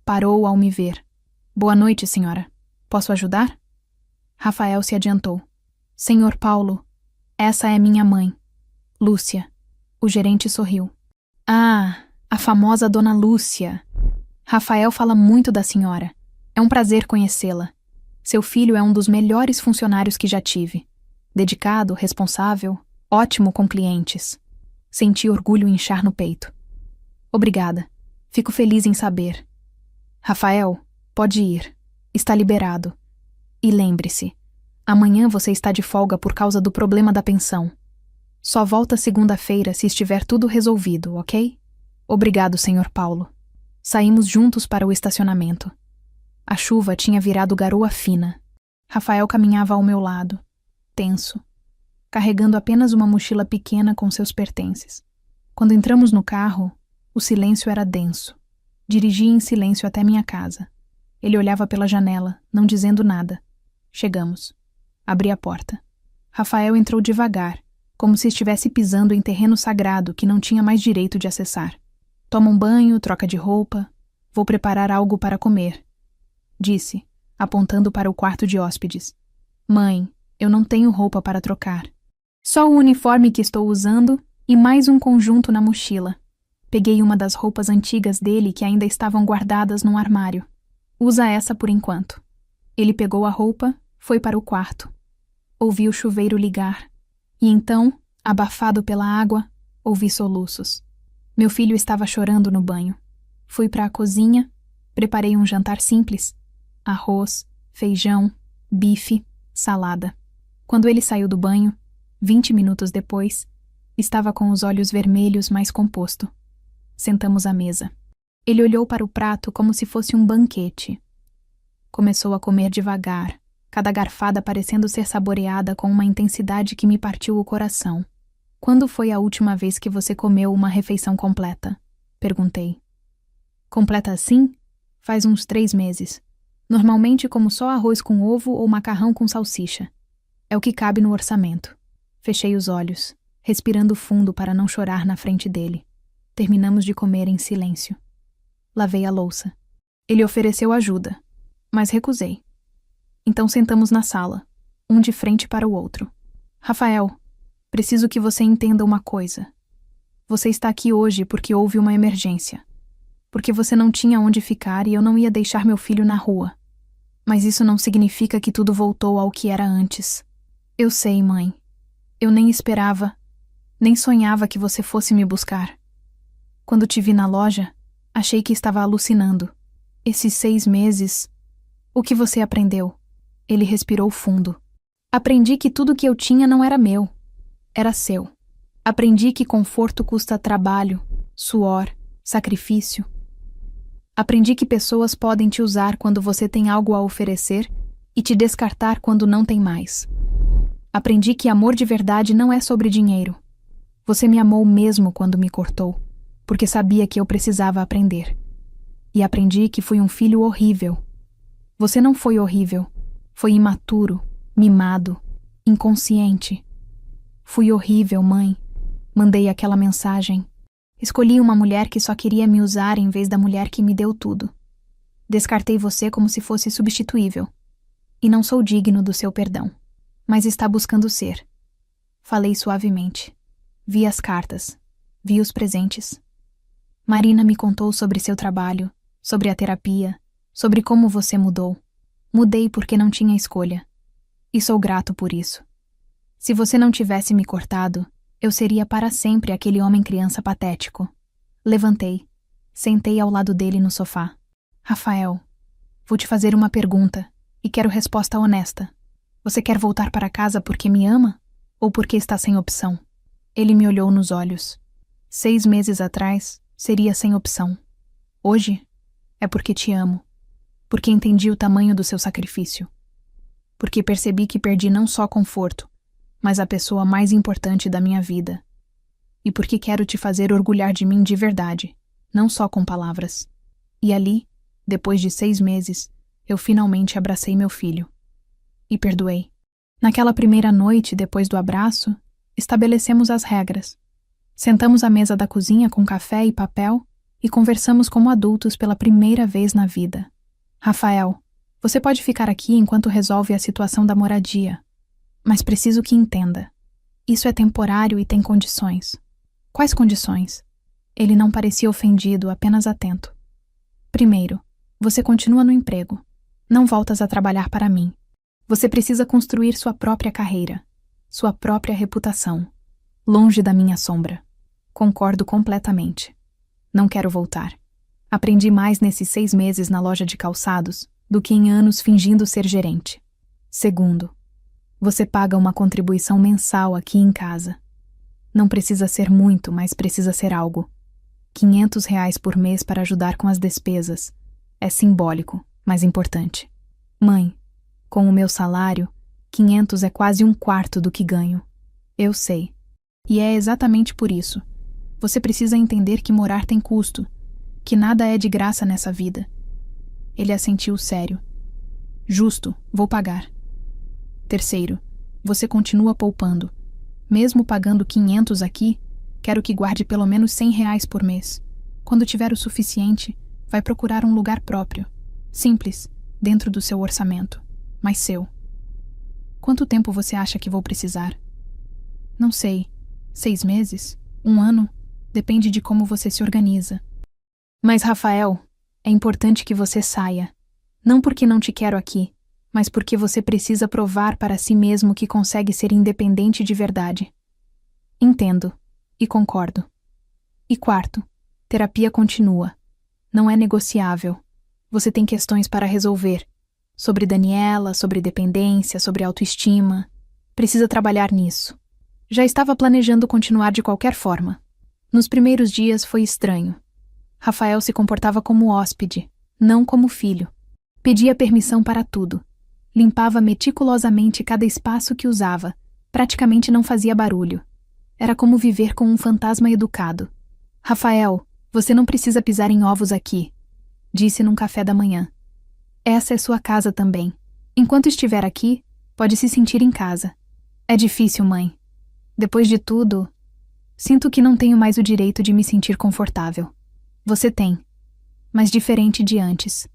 Parou ao me ver. Boa noite, senhora. Posso ajudar? Rafael se adiantou. Senhor Paulo, essa é minha mãe, Lúcia. O gerente sorriu. Ah, a famosa Dona Lúcia. Rafael fala muito da senhora. É um prazer conhecê-la. Seu filho é um dos melhores funcionários que já tive. Dedicado, responsável, ótimo com clientes. Senti orgulho inchar no peito. Obrigada. Fico feliz em saber. Rafael, pode ir. Está liberado. E lembre-se, amanhã você está de folga por causa do problema da pensão. Só volta segunda-feira se estiver tudo resolvido, ok? Obrigado, Sr. Paulo. Saímos juntos para o estacionamento. A chuva tinha virado garoa fina. Rafael caminhava ao meu lado, tenso, carregando apenas uma mochila pequena com seus pertences. Quando entramos no carro, o silêncio era denso. Dirigi em silêncio até minha casa. Ele olhava pela janela, não dizendo nada. Chegamos. Abri a porta. Rafael entrou devagar, como se estivesse pisando em terreno sagrado que não tinha mais direito de acessar. Toma um banho, troca de roupa. Vou preparar algo para comer, disse, apontando para o quarto de hóspedes. Mãe, eu não tenho roupa para trocar. Só o uniforme que estou usando e mais um conjunto na mochila. Peguei uma das roupas antigas dele que ainda estavam guardadas num armário. Usa essa por enquanto. Ele pegou a roupa, foi para o quarto. Ouvi o chuveiro ligar. E então, abafado pela água, ouvi soluços. Meu filho estava chorando no banho. Fui para a cozinha, preparei um jantar simples. Arroz, feijão, bife, salada. Quando ele saiu do banho, 20 minutos depois, estava com os olhos vermelhos mais composto. Sentamos à mesa. Ele olhou para o prato como se fosse um banquete. Começou a comer devagar, cada garfada parecendo ser saboreada com uma intensidade que me partiu o coração. Quando foi a última vez que você comeu uma refeição completa? Perguntei. Completa assim? Faz uns 3 meses. Normalmente como só arroz com ovo ou macarrão com salsicha. É o que cabe no orçamento. Fechei os olhos, respirando fundo para não chorar na frente dele. Terminamos de comer em silêncio. Lavei a louça. Ele ofereceu ajuda, mas recusei. Então sentamos na sala, um de frente para o outro. Rafael, preciso que você entenda uma coisa. Você está aqui hoje porque houve uma emergência. Porque você não tinha onde ficar e eu não ia deixar meu filho na rua. Mas isso não significa que tudo voltou ao que era antes. Eu sei, mãe. Eu nem esperava, nem sonhava que você fosse me buscar. Quando te vi na loja, achei que estava alucinando. Esses 6 meses... O que você aprendeu? Ele respirou fundo. Aprendi que tudo que eu tinha não era meu. Era seu. Aprendi que conforto custa trabalho, suor, sacrifício. Aprendi que pessoas podem te usar quando você tem algo a oferecer e te descartar quando não tem mais. Aprendi que amor de verdade não é sobre dinheiro. Você me amou mesmo quando me cortou, porque sabia que eu precisava aprender. E aprendi que fui um filho horrível. Você não foi horrível. Foi imaturo, mimado, inconsciente. Fui horrível, mãe. Mandei aquela mensagem. Escolhi uma mulher que só queria me usar em vez da mulher que me deu tudo. Descartei você como se fosse substituível. E não sou digno do seu perdão. Mas está buscando ser. Falei suavemente. Vi as cartas. Vi os presentes. Marina me contou sobre seu trabalho, sobre a terapia, sobre como você mudou. Mudei porque não tinha escolha. E sou grato por isso. Se você não tivesse me cortado, eu seria para sempre aquele homem-criança patético. Levantei. Sentei ao lado dele no sofá. Rafael, vou te fazer uma pergunta e quero resposta honesta. Você quer voltar para casa porque me ama ou porque está sem opção? Ele me olhou nos olhos. 6 meses atrás, seria sem opção. Hoje, é porque te amo. Porque entendi o tamanho do seu sacrifício. Porque percebi que perdi não só conforto, mas a pessoa mais importante da minha vida. E porque quero te fazer orgulhar de mim de verdade, não só com palavras. E ali, depois de 6 meses, eu finalmente abracei meu filho. E perdoei. Naquela primeira noite, depois do abraço, estabelecemos as regras. Sentamos à mesa da cozinha com café e papel e conversamos como adultos pela primeira vez na vida. Rafael, você pode ficar aqui enquanto resolve a situação da moradia. Mas preciso que entenda. Isso é temporário e tem condições. Quais condições? Ele não parecia ofendido, apenas atento. Primeiro, você continua no emprego. Não voltas a trabalhar para mim. Você precisa construir sua própria carreira, sua própria reputação, longe da minha sombra. Concordo completamente. Não quero voltar. Aprendi mais nesses 6 meses na loja de calçados do que em anos fingindo ser gerente. Segundo, você paga uma contribuição mensal aqui em casa. Não precisa ser muito, mas precisa ser algo. R$ 500 por mês para ajudar com as despesas. É simbólico, mas importante. Mãe, com o meu salário, 500 é quase 1/4 do que ganho. Eu sei. E é exatamente por isso. Você precisa entender que morar tem custo, que nada é de graça nessa vida. Ele assentiu sério. Justo, vou pagar. Terceiro, você continua poupando. Mesmo pagando 500 aqui, quero que guarde pelo menos R$ 100 por mês. Quando tiver o suficiente, vai procurar um lugar próprio. Simples, dentro do seu orçamento, mas seu. Quanto tempo você acha que vou precisar? Não sei. 6 meses? 1 ano? Depende de como você se organiza. Mas, Rafael, é importante que você saia. Não porque não te quero aqui, mas porque você precisa provar para si mesmo que consegue ser independente de verdade. Entendo. E concordo. E quarto, terapia continua. Não é negociável. Você tem questões para resolver. Sobre Daniela, sobre dependência, sobre autoestima. Precisa trabalhar nisso. Já estava planejando continuar de qualquer forma. Nos primeiros dias foi estranho. Rafael se comportava como hóspede, não como filho. Pedia permissão para tudo. Limpava meticulosamente cada espaço que usava. Praticamente não fazia barulho. Era como viver com um fantasma educado. Rafael, você não precisa pisar em ovos aqui, disse num café da manhã. Essa é sua casa também. Enquanto estiver aqui, pode se sentir em casa. É difícil, mãe. Depois de tudo, sinto que não tenho mais o direito de me sentir confortável. Você tem, mas diferente de antes.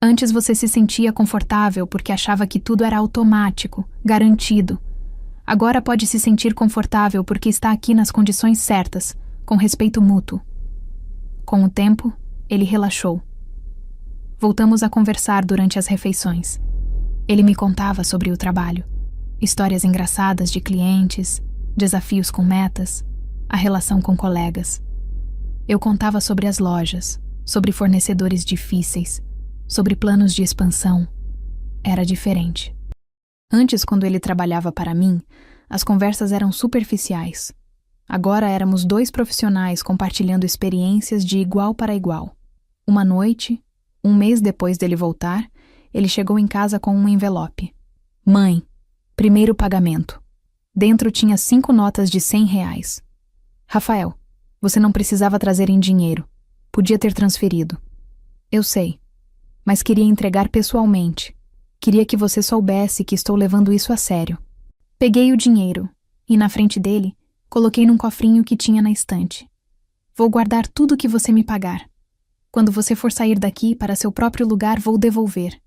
Antes você se sentia confortável porque achava que tudo era automático, garantido. Agora pode se sentir confortável porque está aqui nas condições certas, com respeito mútuo. Com o tempo, ele relaxou. Voltamos a conversar durante as refeições. Ele me contava sobre o trabalho, histórias engraçadas de clientes, desafios com metas, a relação com colegas. Eu contava sobre as lojas, sobre fornecedores difíceis, sobre planos de expansão. Era diferente. Antes, quando ele trabalhava para mim, as conversas eram superficiais. Agora éramos 2 profissionais compartilhando experiências de igual para igual. Uma noite, 1 mês depois dele voltar, ele chegou em casa com um envelope. Mãe, primeiro pagamento. Dentro tinha 5 notas de R$ 100. Rafael, você não precisava trazer em dinheiro. Podia ter transferido. Eu sei, mas queria entregar pessoalmente. Queria que você soubesse que estou levando isso a sério. Peguei o dinheiro e, na frente dele, coloquei num cofrinho que tinha na estante. Vou guardar tudo que você me pagar. Quando você for sair daqui para seu próprio lugar, vou devolver.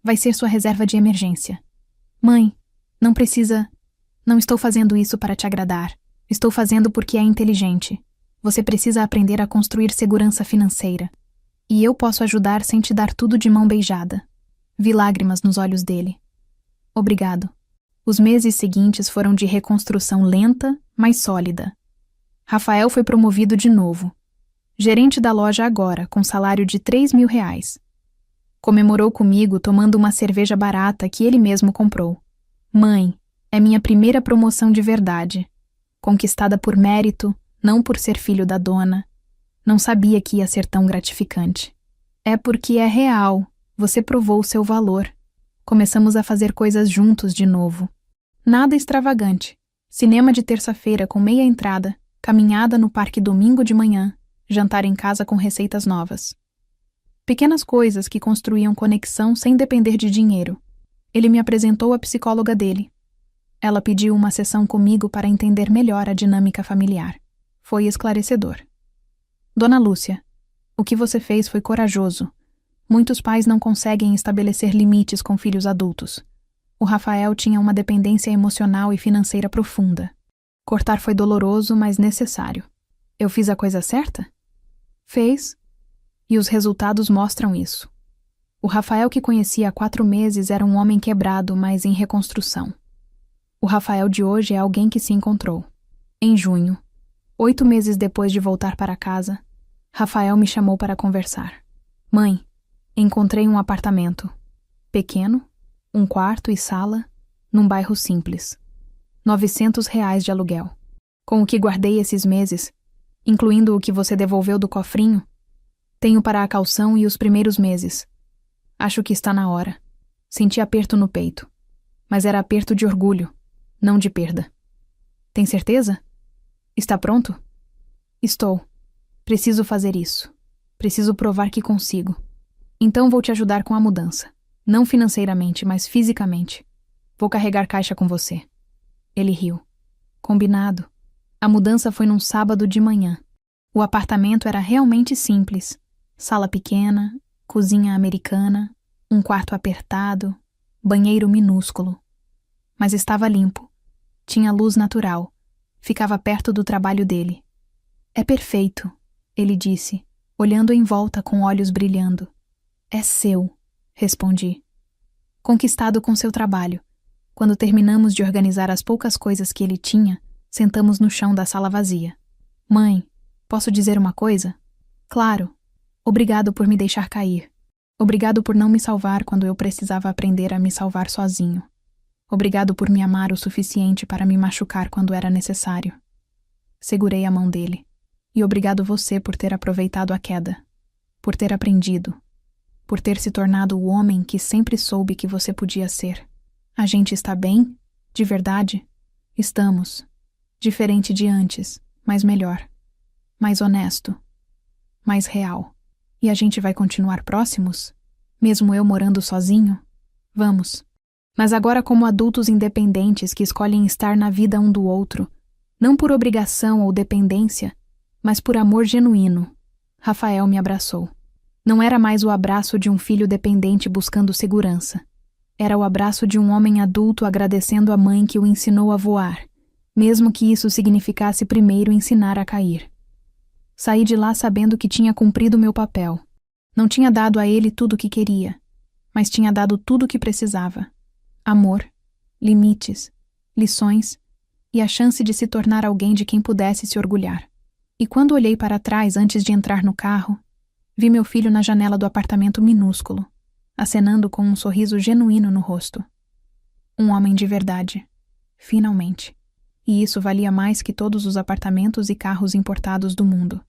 Vai ser sua reserva de emergência. Mãe, não precisa... Não estou fazendo isso para te agradar. Estou fazendo porque é inteligente. Você precisa aprender a construir segurança financeira. E eu posso ajudar sem te dar tudo de mão beijada. Vi lágrimas nos olhos dele. Obrigado. Os meses seguintes foram de reconstrução lenta, mas sólida. Rafael foi promovido de novo. Gerente da loja agora, com salário de R$ 3.000. Comemorou comigo tomando uma cerveja barata que ele mesmo comprou. Mãe, é minha primeira promoção de verdade. Conquistada por mérito, não por ser filho da dona. Não sabia que ia ser tão gratificante. É porque é real. Você provou seu valor. Começamos a fazer coisas juntos de novo. Nada extravagante. Cinema de terça-feira com meia entrada, caminhada no parque domingo de manhã, jantar em casa com receitas novas. Pequenas coisas que construíam conexão sem depender de dinheiro. Ele me apresentou a psicóloga dele. Ela pediu uma sessão comigo para entender melhor a dinâmica familiar. Foi esclarecedor. Dona Lúcia, o que você fez foi corajoso. Muitos pais não conseguem estabelecer limites com filhos adultos. O Rafael tinha uma dependência emocional e financeira profunda. Cortar foi doloroso, mas necessário. Eu fiz a coisa certa? Fez. E os resultados mostram isso. O Rafael que conhecia há 4 meses era um homem quebrado, mas em reconstrução. O Rafael de hoje é alguém que se encontrou. Em junho, 8 meses depois de voltar para casa, Rafael me chamou para conversar. Mãe, encontrei um apartamento. Pequeno, 1 quarto e sala, num bairro simples. R$ 900 de aluguel. Com o que guardei esses meses, incluindo o que você devolveu do cofrinho, tenho para a calção e os primeiros meses. Acho que está na hora. Senti aperto no peito. Mas era aperto de orgulho, não de perda. Tem certeza? Está pronto? Estou. Preciso fazer isso. Preciso provar que consigo. Então vou te ajudar com a mudança. Não financeiramente, mas fisicamente. Vou carregar caixa com você. Ele riu. Combinado. A mudança foi num sábado de manhã. O apartamento era realmente simples. Sala pequena, cozinha americana, 1 quarto apertado, banheiro minúsculo. Mas estava limpo. Tinha luz natural. Ficava perto do trabalho dele. É perfeito, ele disse, olhando em volta com olhos brilhando. É seu, respondi. Conquistado com seu trabalho. Quando terminamos de organizar as poucas coisas que ele tinha, sentamos no chão da sala vazia. Mãe, posso dizer uma coisa? Claro. Obrigado por me deixar cair. Obrigado por não me salvar quando eu precisava aprender a me salvar sozinho. Obrigado por me amar o suficiente para me machucar quando era necessário. Segurei a mão dele. E obrigado você por ter aproveitado a queda. Por ter aprendido. Por ter se tornado o homem que sempre soube que você podia ser. A gente está bem? De verdade? Estamos. Diferente de antes, mas melhor. Mais honesto. Mais real. E a gente vai continuar próximos? Mesmo eu morando sozinho? Vamos. Mas agora como adultos independentes que escolhem estar na vida um do outro, não por obrigação ou dependência, mas por amor genuíno. Rafael me abraçou. Não era mais o abraço de um filho dependente buscando segurança. Era o abraço de um homem adulto agradecendo a mãe que o ensinou a voar, mesmo que isso significasse primeiro ensinar a cair. Saí de lá sabendo que tinha cumprido meu papel. Não tinha dado a ele tudo o que queria, mas tinha dado tudo o que precisava. Amor, limites, lições e a chance de se tornar alguém de quem pudesse se orgulhar. E quando olhei para trás antes de entrar no carro, vi meu filho na janela do apartamento minúsculo, acenando com um sorriso genuíno no rosto. Um homem de verdade. Finalmente. E isso valia mais que todos os apartamentos e carros importados do mundo.